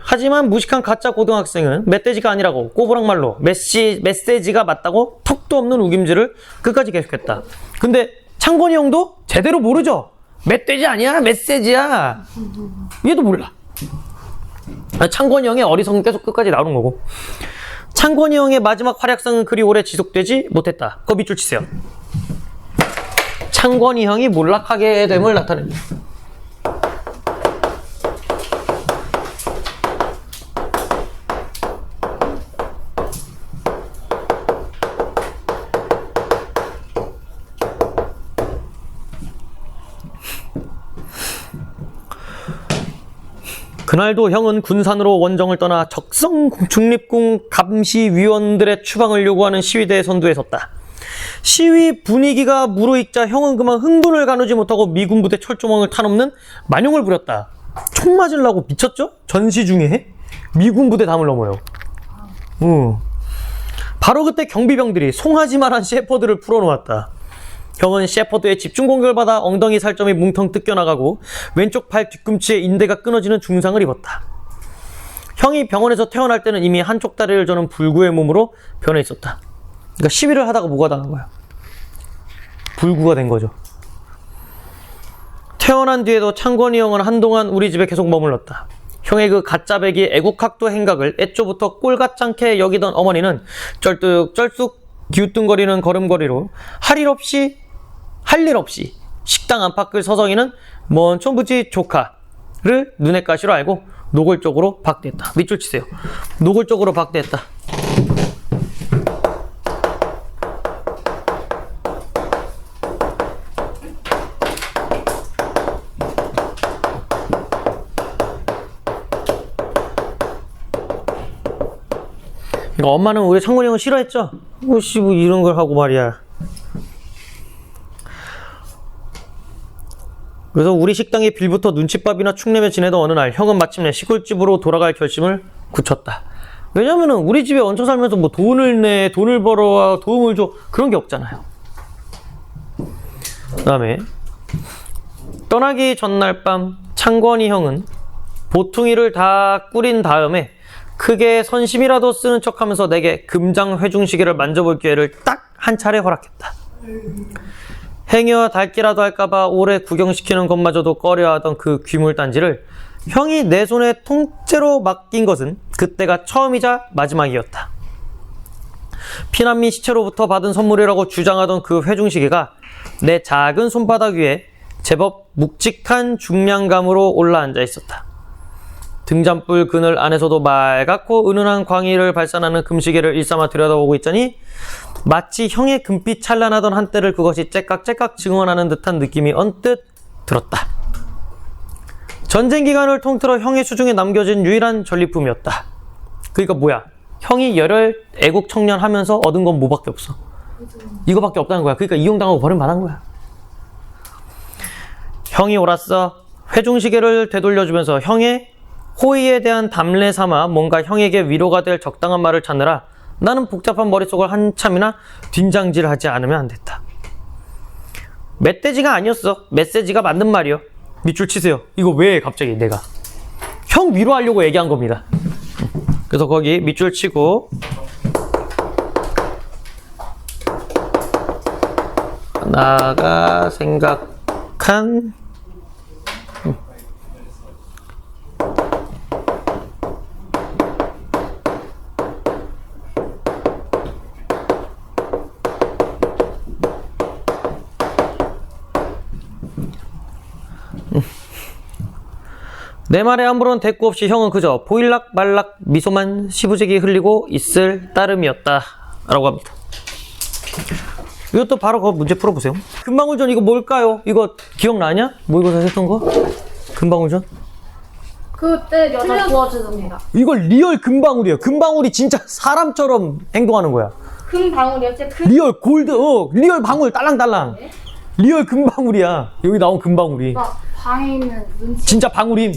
하지만 무식한 가짜 고등학생은 멧돼지가 아니라고 꼬부랑말로 메시지가 맞다고 턱도 없는 우김질을 끝까지 계속했다. 근데 창건이 형도 제대로 모르죠? 멧돼지 아니야? 메시지야. 얘도 몰라. 창건이 형의 어리석은 계속 끝까지 나오는 거고, 창건이 형의 마지막 활약상은 그리 오래 지속되지 못했다. 그거 밑줄 치세요. 창건이 형이 몰락하게 됨을 나타냅니다. 그날도 형은 군산으로 원정을 떠나 적성 중립군 감시위원들의 추방을 요구하는 시위대의 선두에 섰다. 시위 분위기가 무르익자 형은 그만 흥분을 가누지 못하고 미군 부대 철조망을 타넘는 만용을 부렸다. 총 맞으려고 미쳤죠? 전시 중에 미군 부대 담을 넘어요. 바로 그때 경비병들이 송하지마란 셰퍼드를 풀어놓았다. 형은 셰퍼드의 집중 공격을 받아 엉덩이 살점이 뭉텅 뜯겨나가고 왼쪽 팔 뒤꿈치에 인대가 끊어지는 중상을 입었다. 형이 병원에서 퇴원할 때는 이미 한쪽 다리를 저는 불구의 몸으로 변해 있었다. 그러니까 시위를 하다가 뭐가 당한 거야? 불구가 된 거죠. 퇴원한 뒤에도 창건이 형은 한동안 우리 집에 계속 머물렀다. 형의 그 가짜배기 애국학도 행각을 애초부터 꼴같잖게 여기던 어머니는 쩔뚝쩔뚝 기우뚱거리는 걸음걸이로 할 일 없이 식당 안팎을 서성이는 먼 촌부지 조카를 눈엣 가시로 알고 노골적으로 박대했다. 밑줄 치세요. 노골적으로 박대했다. 그러니까 엄마는 우리 창건이 형을 싫어했죠? 뭐 이런 걸 하고 말이야. 그래서 우리 식당에 빌부터 눈칫밥이나 축내며 지내던 어느 날 형은 마침내 시골집으로 돌아갈 결심을 굳혔다. 왜냐면은 우리 집에 얹혀 살면서 뭐 돈을 내, 돈을 벌어와, 도움을 줘, 그런 게 없잖아요. 그 다음에 떠나기 전날 밤 창권이 형은 보퉁이를 다 꾸린 다음에 크게 선심이라도 쓰는 척하면서 내게 금장 회중시계를 만져볼 기회를 딱 한 차례 허락했다. 행여와 닳기라도 할까봐 오래 구경시키는 것마저도 꺼려하던 그 귀물단지를 형이 내 손에 통째로 맡긴 것은 그때가 처음이자 마지막이었다. 피난민 시체로부터 받은 선물이라고 주장하던 그 회중시계가 내 작은 손바닥 위에 제법 묵직한 중량감으로 올라앉아 있었다. 등잔불 그늘 안에서도 맑고 은은한 광의를 발산하는 금시계를 일삼아 들여다보고 있자니 마치 형의 금빛 찬란하던 한때를 그것이 째깍째깍 증언하는 듯한 느낌이 언뜻 들었다. 전쟁 기간을 통틀어 형의 수중에 남겨진 유일한 전리품이었다. 그러니까 뭐야? 형이 열혈 애국 청년 하면서 얻은 건 뭐밖에 없어? 이거밖에 없다는 거야. 그러니까 이용당하고 버림받은 거야. 형이 옳았어. 회중시계를 되돌려주면서 형의 호의에 대한 담례 삼아 뭔가 형에게 위로가 될 적당한 말을 찾느라 나는 복잡한 머릿속을 한참이나 뒷장질하지 않으면 안 됐다. 멧돼지가 아니었어. 메시지가 맞는 말이요. 밑줄 치세요. 이거 왜 갑자기 내가 형 위로하려고 얘기한 겁니다. 그래서 거기 밑줄 치고 나가 생각한 내 말에 아무런 대꾸 없이 형은 그저 보일락 말락 미소만 시부지게 흘리고 있을 따름이었다 라고 합니다. 이것도 바로 그 문제 풀어보세요. 금방울전 이거 뭘까요? 이거 기억나냐? 모의고사 했던 거? 금방울전? 그때 여자 구워주던가. 이거 리얼 금방울이에요. 금방울이 진짜 사람처럼 행동하는 거야. 금방울이었지? 리얼 골드, 리얼 방울 딸랑딸랑. 리얼 금방울이야. 여기 나온 금방울이. 막 방에 있는 눈치. 진짜 방울임.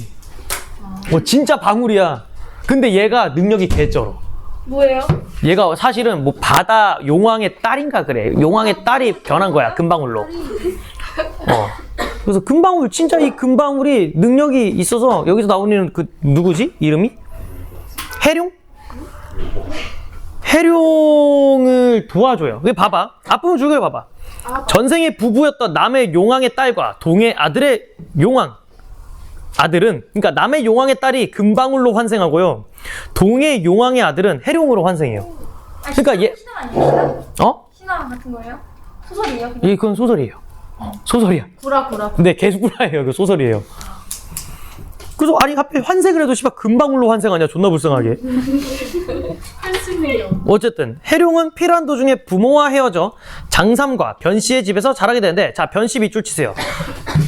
진짜 방울이야. 근데 얘가 능력이 개쩔어. 뭐예요? 얘가 사실은 뭐 바다 용왕의 딸인가 그래. 용왕의 딸이 변한 거야. 금방울로. 그래서 금방울, 진짜 이 금방울이 능력이 있어서 여기서 나오는 그 누구지? 이름이? 해룡? 해룡을 도와줘요. 왜 봐봐. 아프면 죽여요. 봐봐. 전생에 부부였던 남의 용왕의 딸과 동의 아들의 용왕 아들은, 그러니까 남의 용왕의 딸이 금방울로 환생하고요, 동의 용왕의 아들은 해룡으로 환생해요. 그러니까 얘 신화 아니에요? 신화 같은 거예요? 소설이에요? 그냥? 그건 소설이에요. 소설이야. 구라. 근데 개수구라예요. 그 소설이에요. 그래서 아니 하필 환생을 해도 씨발 금방울로 환생하냐. 존나 불쌍하게. 한심해요. 어쨌든 해룡은 피란 도중에 부모와 헤어져 장삼과 변씨의 집에서 자라게 되는데, 자, 변씨 밑줄 치세요.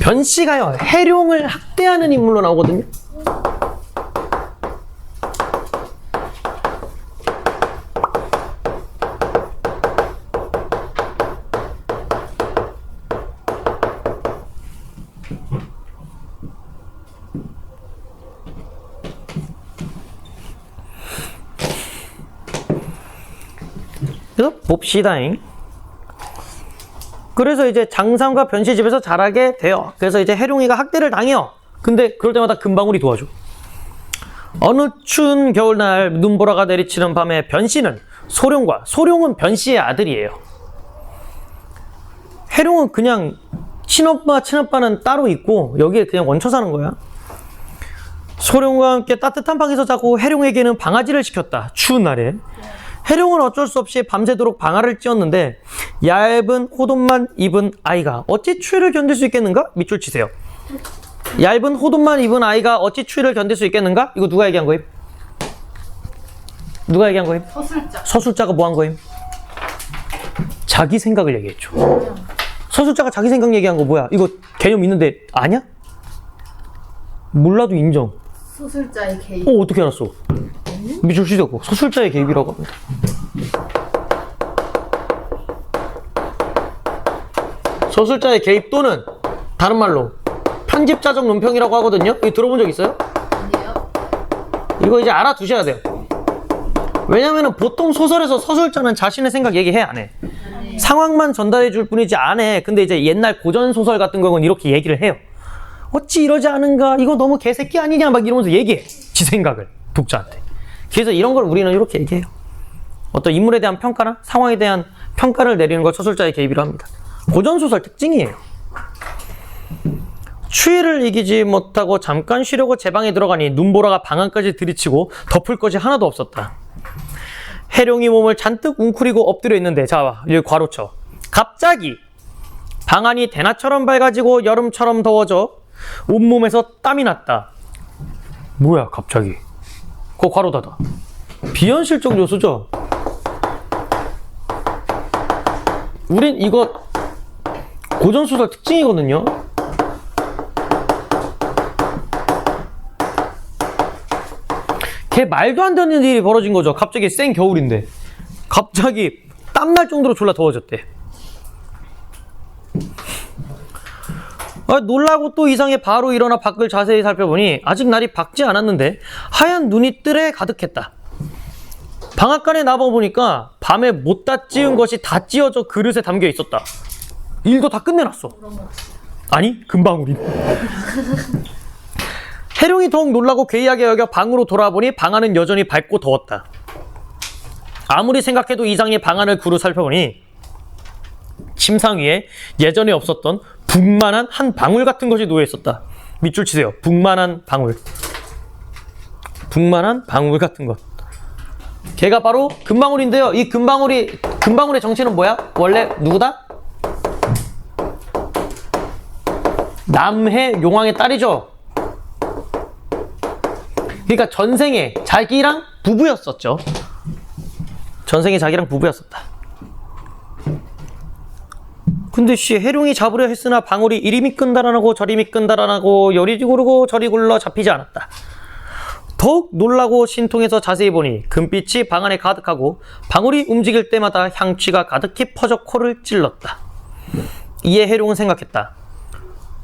변씨가요 해룡을 학대하는 인물로 나오거든요. 그래서 봅시다잉. 그래서 이제 장삼과 변씨 집에서 자라게 돼요. 그래서 이제 해룡이가 학대를 당해요. 근데 그럴 때마다 금방울이 도와줘. 어느 추운 겨울날 눈보라가 내리치는 밤에 변씨는 소룡은 변씨의 아들이에요. 해룡은 그냥 친오빠는 따로 있고 여기에 그냥 얹혀 사는 거야. 소룡과 함께 따뜻한 방에서 자고 해룡에게는 방아지를 시켰다. 추운 날에. 해룡은 어쩔 수 없이 밤새도록 방아를 찧었는데 얇은 호돈만 입은 아이가 어찌 추위를 견딜 수 있겠는가? 밑줄 치세요. 얇은 호돈만 입은 아이가 어찌 추위를 견딜 수 있겠는가? 이거 누가 얘기한 거임? 누가 얘기한 거임? 서술자. 서술자가 뭐 한 거임? 자기 생각을 얘기했죠. 서술자가 자기 생각 얘기한 거 뭐야? 이거 개념 있는데 아냐? 몰라도 인정. 서술자의 개입. 어떻게 알았어? 밑줄 치세요. 서술자의 개입이라고 합니다. 서술자의 개입 또는 다른 말로 편집자적 논평이라고 하거든요. 이거 들어본 적 있어요? 아니에요? 이거 이제 알아두셔야 돼요. 왜냐면은 보통 소설에서 서술자는 자신의 생각 얘기해 안 해? 상황만 전달해 줄 뿐이지 안 해. 근데 이제 옛날 고전 소설 같은 경우는 이렇게 얘기를 해요. 어찌 이러지 않은가? 이거 너무 개새끼 아니냐? 막 이러면서 얘기해. 지 생각을 독자한테. 그래서 이런 걸 우리는 이렇게 얘기해요. 어떤 인물에 대한 평가나 상황에 대한 평가를 내리는 걸 서술자의 개입이라 합니다. 고전 소설 특징이에요. 추위를 이기지 못하고 잠깐 쉬려고 제 방에 들어가니 눈보라가 방 안까지 들이치고 덮을 것이 하나도 없었다. 해룡이 몸을 잔뜩 웅크리고 엎드려 있는데, 자, 여기 괄호쳐. 갑자기 방 안이 대낮처럼 밝아지고 여름처럼 더워져 온몸에서 땀이 났다. 뭐야 갑자기? 그거 괄호 닫아. 비현실적 요소죠. 우린 이거 고전소설 특징이거든요. 걔 말도 안 되는 일이 벌어진 거죠. 갑자기 생 겨울인데 갑자기 땀날 정도로 졸라 더워졌대. 놀라고 또 이상해 바로 일어나 밖을 자세히 살펴보니 아직 날이 밝지 않았는데 하얀 눈이 뜰에 가득했다. 방앗간에 나와보니까 밤에 못다 찌운 것이 다 찌어져 그릇에 담겨 있었다. 일도 다 끝내놨어. 아니 금방울이. 해룡이 더욱 놀라고 괴이하게 여겨 방으로 돌아보니 방 안은 여전히 밝고 더웠다. 아무리 생각해도 이상해 방 안을 두루 살펴보니 침상 위에 예전에 없었던 붓만한 한 방울 같은 것이 놓여 있었다. 밑줄 치세요. 붓만한 방울. 붓만한 방울 같은 것. 걔가 바로 금방울인데요. 이 금방울의 정체는 뭐야? 원래 누구다? 남해 용왕의 딸이죠. 그러니까 전생에 자기랑 부부였었죠. 전생에 자기랑 부부였었다. 근데 해룡이 잡으려 했으나 방울이 이리 미끈달아나고 저리 미끈달아나고 요리 구르고 저리 굴러 잡히지 않았다. 더욱 놀라고 신통해서 자세히 보니 금빛이 방 안에 가득하고 방울이 움직일 때마다 향취가 가득히 퍼져 코를 찔렀다. 이에 해룡은 생각했다.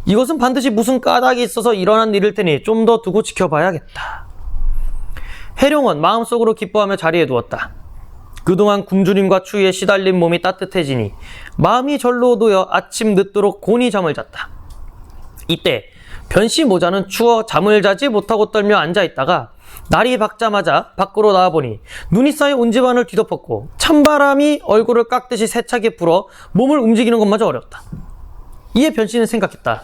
이것은 반드시 무슨 까닭이 있어서 일어난 일일 테니 좀 더 두고 지켜봐야겠다. 해룡은 마음속으로 기뻐하며 자리에 누웠다. 그동안 굶주림과 추위에 시달린 몸이 따뜻해지니 마음이 절로 놓여 아침 늦도록 곤히 잠을 잤다. 이때 변씨 모자는 추워 잠을 자지 못하고 떨며 앉아있다가 날이 밝자마자 밖으로 나와보니 눈이 쌓여 온 집안을 뒤덮었고 찬바람이 얼굴을 깎듯이 세차게 불어 몸을 움직이는 것마저 어려웠다. 이에 변씨는 생각했다.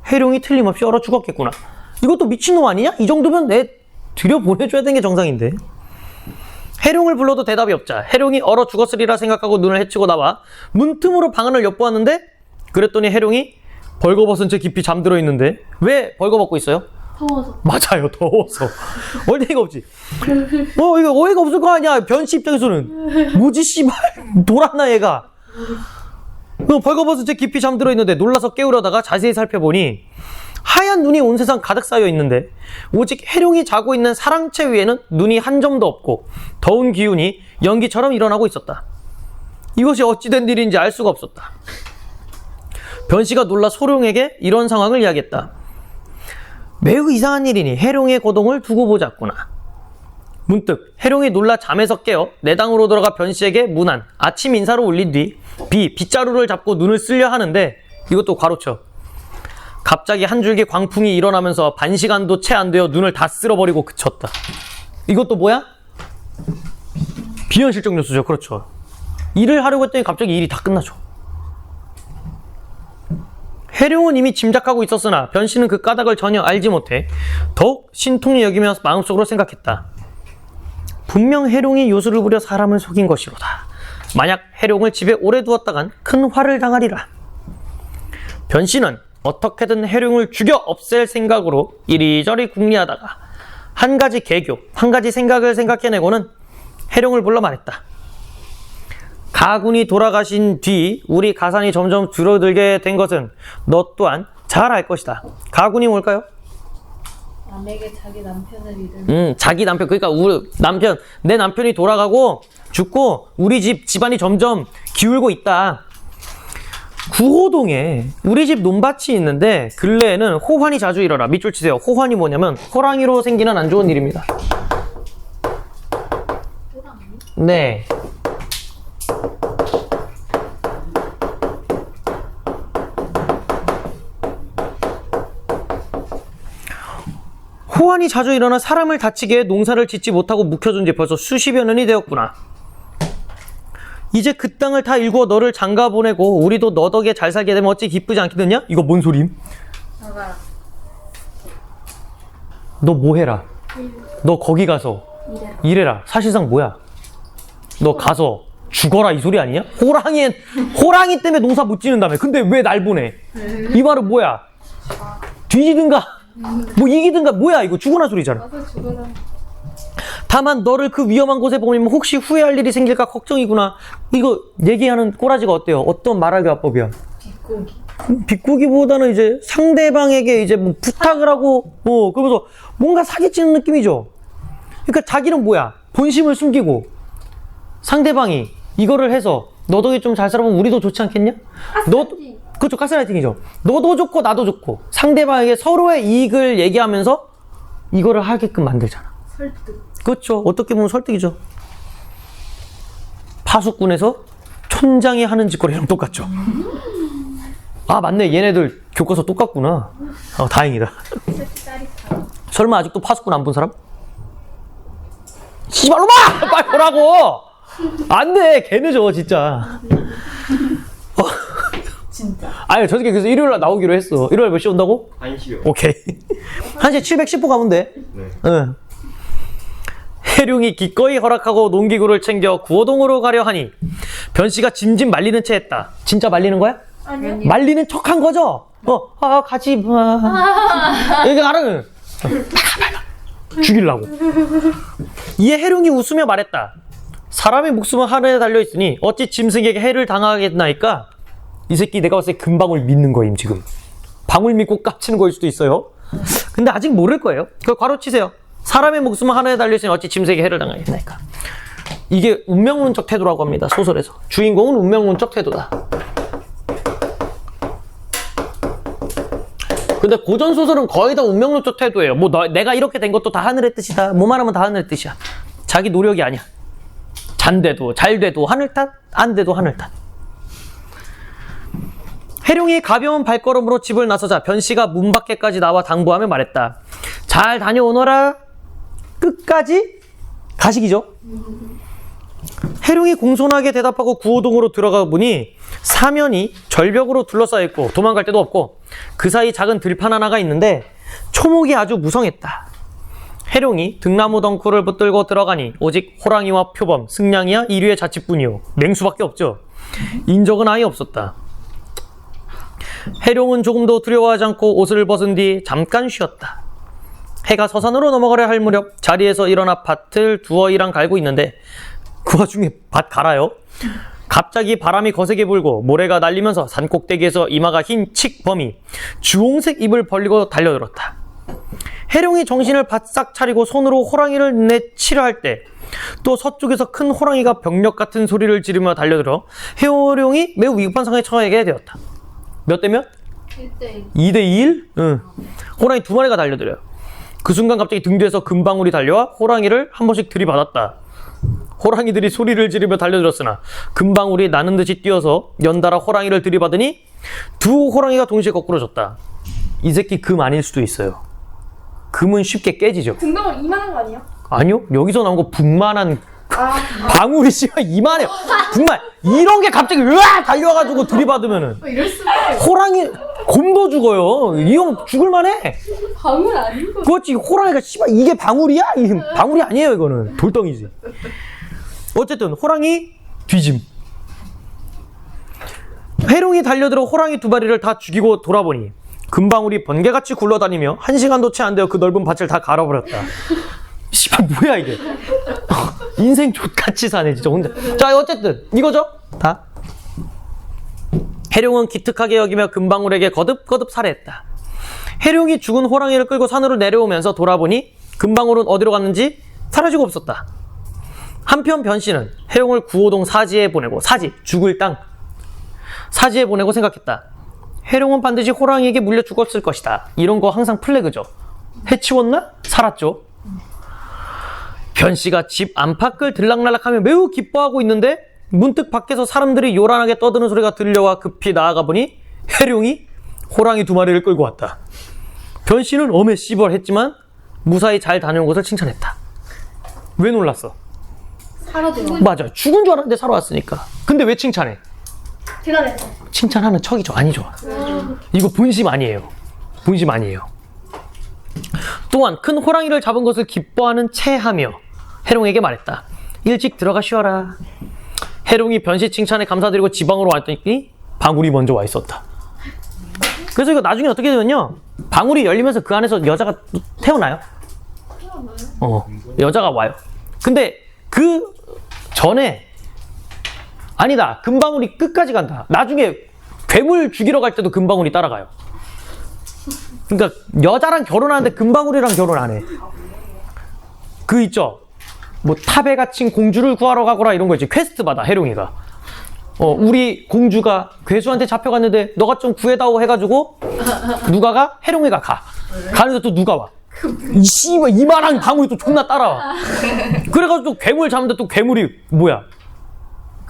해룡이 틀림없이 얼어 죽었겠구나. 이것도 미친놈 아니냐? 이 정도면 내 들여보내줘야 되는 게 정상인데. 해룡을 불러도 대답이 없자 해룡이 얼어 죽었으리라 생각하고 눈을 헤치고 나와 문틈으로 방 안을 엿보았는데 그랬더니 해룡이 벌거벗은 채 깊이 잠들어 있는데 왜 벌거벗고 있어요? 더워서. 맞아요. 더워서. 어이가 없지. 이거 어이가 없을 거 아니야. 변씨 입장에서는. 뭐지 씨발. 돌았나 얘가. 벌거벗은 채 깊이 잠들어 있는데 놀라서 깨우려다가 자세히 살펴보니 하얀 눈이 온 세상 가득 쌓여 있는데 오직 해룡이 자고 있는 사랑채 위에는 눈이 한 점도 없고 더운 기운이 연기처럼 일어나고 있었다. 이것이 어찌된 일인지 알 수가 없었다. 변씨가 놀라 소룡에게 이런 상황을 이야기했다. 매우 이상한 일이니 해룡의 고동을 두고 보자꾸나. 문득 해룡이 놀라 잠에서 깨어 내당으로 들어가 변씨에게 문안 아침 인사를 올린 뒤 빗자루를 잡고 눈을 쓸려 하는데 이것도 괄호쳐. 갑자기 한 줄기 광풍이 일어나면서 반시간도 채 안 되어 눈을 다 쓸어버리고 그쳤다. 이것도 뭐야? 비현실적 요소죠. 그렇죠. 일을 하려고 했더니 갑자기 일이 다 끝나죠. 해룡은 이미 짐작하고 있었으나 변씨는 그 까닭을 전혀 알지 못해 더욱 신통히 여기며 마음속으로 생각했다. 분명 해룡이 요술을 부려 사람을 속인 것이로다. 만약 해룡을 집에 오래 두었다간 큰 화를 당하리라. 변씨는 어떻게든 해룡을 죽여 없앨 생각으로 이리저리 궁리하다가 한 가지 개교, 한 가지 생각을 생각해내고는 해룡을 불러 말했다. 가군이 돌아가신 뒤 우리 가산이 점점 줄어들게 된 것은 너 또한 잘 알 것이다. 가군이 뭘까요? 남에게 자기 남편을 잃은. 자기 남편. 그러니까 우리 남편, 내 남편이 돌아가고 죽고 우리 집안이 점점 기울고 있다. 구호동에 우리 집 논밭이 있는데 근래에는 호환이 자주 일어나. 밑줄 치세요. 호환이 뭐냐면 호랑이로 생기는 안 좋은 일입니다. 네. 호환이 자주 일어나 사람을 다치게 해 농사를 짓지 못하고 묵혀둔 지 벌써 수십여 년이 되었구나. 이제 그 땅을 다 일구어 너를 장가 보내고 우리도 너 덕에 잘 살게 되면 어찌 기쁘지 않겠느냐? 이거 뭔 소림? 나가라. 너 뭐 해라? 너 거기 가서 일해라. 사실상 뭐야? 너 가서 죽어라 이 소리 아니냐? 호랑이 때문에 농사 못 짓는다며. 근데 왜 날 보내? 이 말은 뭐야? 뒤지든가 뭐 이기든가 뭐야 이거 죽으나 소리잖아. 나도 죽어라. 다만 너를 그 위험한 곳에 보내면 혹시 후회할 일이 생길까 걱정이구나. 이거 얘기하는 꼬라지가 어때요? 어떤 말하기 화법이야? 비꼬기. 비꼬기보다는 이제 상대방에게 이제 뭐 부탁을 하고 그러면서 뭔가 사기치는 느낌이죠. 그러니까 자기는 뭐야? 본심을 숨기고 상대방이 이거를 해서 너 덕에 좀 잘 살아보면 우리도 좋지 않겠냐? 그렇죠. 가스라이팅이죠. 너도 좋고 나도 좋고 상대방에게 서로의 이익을 얘기하면서 이거를 하게끔 만들잖아. 설득. 그렇죠. 어떻게 보면 설득이죠. 파수꾼에서 촌장이 하는 짓거리랑 똑같죠. 아 맞네. 얘네들 교과서 똑같구나. 다행이다. 설마 아직도 파수꾼 안 본 사람? 씨발로마! 빨리 보라고! 안 돼. 개 늦어 진짜. 진짜. 아니 저 새끼 그래서 일요일날 나오기로 했어. 일요일 몇 시 온다고? 1시요. 오케이. 1시에 710호 가면 돼. 네. 응. 해룡이 기꺼이 허락하고 농기구를 챙겨 구호동으로 가려 하니 변씨가 짐짓 말리는 채 했다. 진짜 말리는 거야? 아니요. 말리는 척 한 거죠? 가지 마. 여기 가라는. 죽이려고. 이에 해룡이 웃으며 말했다. 사람의 목숨은 하늘에 달려있으니 어찌 짐승에게 해를 당하겠나이까? 이 새끼 내가 봤을 때 금방울 믿는 거임 지금. 방울 믿고 깝치는 거일 수도 있어요. 근데 아직 모를 거예요. 그걸 괄호치세요. 사람의 목숨은 하늘에 달려있으니 어찌 짐승에게 해를 당하겠나이까? 이게 운명론적 태도라고 합니다. 소설에서. 주인공은 운명론적 태도다. 근데 고전 소설은 거의 다 운명론적 태도예요. 뭐 내가 이렇게 된 것도 다 하늘의 뜻이다. 뭐만 하면 다 하늘의 뜻이야. 자기 노력이 아니야. 잔돼도 잘 돼도 하늘 탓, 안 돼도 하늘 탓. 해룡이 가벼운 발걸음으로 집을 나서자 변씨가 문 밖에까지 나와 당부하며 말했다. 잘 다녀오너라. 끝까지 가식이죠. 해룡이 공손하게 대답하고 구호동으로 들어가 보니 사면이 절벽으로 둘러싸여 있고 도망갈 데도 없고 그 사이 작은 들판 하나가 있는데 초목이 아주 무성했다. 해룡이 등나무 덩쿨을 붙들고 들어가니 오직 호랑이와 표범, 승냥이와 이류의 자취뿐이요. 맹수밖에 없죠. 인적은 아예 없었다. 해룡은 조금도 두려워하지 않고 옷을 벗은 뒤 잠깐 쉬었다. 해가 서산으로 넘어가려 할 무렵 자리에서 일어나 밭을 두어이랑 갈고 있는데 그 와중에 밭 갈아요. 갑자기 바람이 거세게 불고 모래가 날리면서 산꼭대기에서 이마가 흰 칡범이 주홍색 입을 벌리고 달려들었다. 해룡이 정신을 바싹 차리고 손으로 호랑이를 내치려 할 때 또 서쪽에서 큰 호랑이가 병력 같은 소리를 지르며 달려들어 해룡이 매우 위급한 상황에 처하게 되었다. 몇 대 몇? 1대1. 2대2? 응. 호랑이 두 마리가 달려들어요. 그 순간 갑자기 등 뒤에서 금방울이 달려와 호랑이를 한 번씩 들이받았다. 호랑이들이 소리를 지르며 달려들었으나 금방울이 나는 듯이 뛰어서 연달아 호랑이를 들이받으니 두 호랑이가 동시에 거꾸로 졌다. 이 새끼 금 아닐 수도 있어요. 금은 쉽게 깨지죠. 등병을 이만한 거 아니에요? 아니요. 여기서 나온 거 북만한 방울이 씨발 이만해요. 북만 이런 게 갑자기 으아 달려가지고 들이받으면은 이럴 수가. 호랑이 곰도 죽어요. 이 형 죽을만해. 방울 아닌 거. 그렇지. 호랑이가 씨발 이게 방울이야? 이 방울이 아니에요. 이거는 돌덩이지. 어쨌든 호랑이 뒤짐. 해룡이 달려들어 호랑이 두 마리를 다 죽이고 돌아보니 금방울이 번개같이 굴러다니며 1시간도 채 안 되어 그 넓은 밭을 다 갈아버렸다. 씨발 뭐야 이게. 인생 족같이 사네 진짜 혼자. 자 어쨌든 이거죠 다. 해룡은 기특하게 여기며 금방울에게 거듭거듭 살해했다. 해룡이 죽은 호랑이를 끌고 산으로 내려오면서 돌아보니 금방울은 어디로 갔는지 사라지고 없었다. 한편 변씨는 해룡을 구호동 사지에 보내고 사지 죽을 땅 사지에 보내고 생각했다. 해룡은 반드시 호랑이에게 물려 죽었을 것이다. 이런 거 항상 플래그죠. 해치웠나? 살았죠. 변씨가 집 안팎을 들락날락하며 매우 기뻐하고 있는데 문득 밖에서 사람들이 요란하게 떠드는 소리가 들려와 급히 나아가 보니 해룡이 호랑이 2마리를 끌고 왔다. 변씨는 어메 씨벌했지만 무사히 잘 다녀온 것을 칭찬했다. 왜 놀랐어? 살아 들어. 맞아요. 죽은 줄 알았는데 살아왔으니까. 근데 왜 칭찬해? 대단했어. 칭찬하는 척이죠. 아니죠. 이거 본심 아니에요. 본심 아니에요. 또한 큰 호랑이를 잡은 것을 기뻐하는 체하며 해룡에게 말했다. 일찍 들어가 쉬어라. 해룡이 변씨 칭찬에 감사드리고 지방으로 왔더니 방울이 먼저 와 있었다. 그래서 이거 나중에 어떻게 되면요, 방울이 열리면서 그 안에서 여자가 태어나요. 여자가 와요. 근데 그 전에 아니다, 금방울이 끝까지 간다. 나중에 괴물 죽이러 갈 때도 금방울이 따라가요. 그러니까 여자랑 결혼하는데 금방울이랑 결혼 안 해. 그 있죠, 뭐 탑에 갇힌 공주를 구하러 가거라 이런 거 있지. 퀘스트 받아 해룡이가. 우리 공주가 괴수한테 잡혀갔는데 너가 좀 구해다오 해가지고 누가 가? 해룡이가 가. 가는데 또 누가 와? 씨발 이만한 방울이 또 존나 따라와. 그래가지고 또 괴물 잡는데 또 괴물이 뭐야?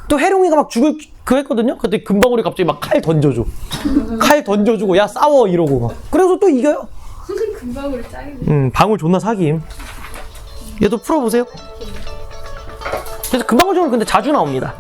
또 해룡이가 막 죽을 그 했거든요. 그때 금방울이 갑자기 막 칼 던져줘. 칼 던져주고 야 싸워 이러고 막. 그래서 또 이겨요. 금방울이 짱이네. 방울 존나 사기임. 얘도 풀어보세요. 그래서 금방울 좀 근데 자주 나옵니다.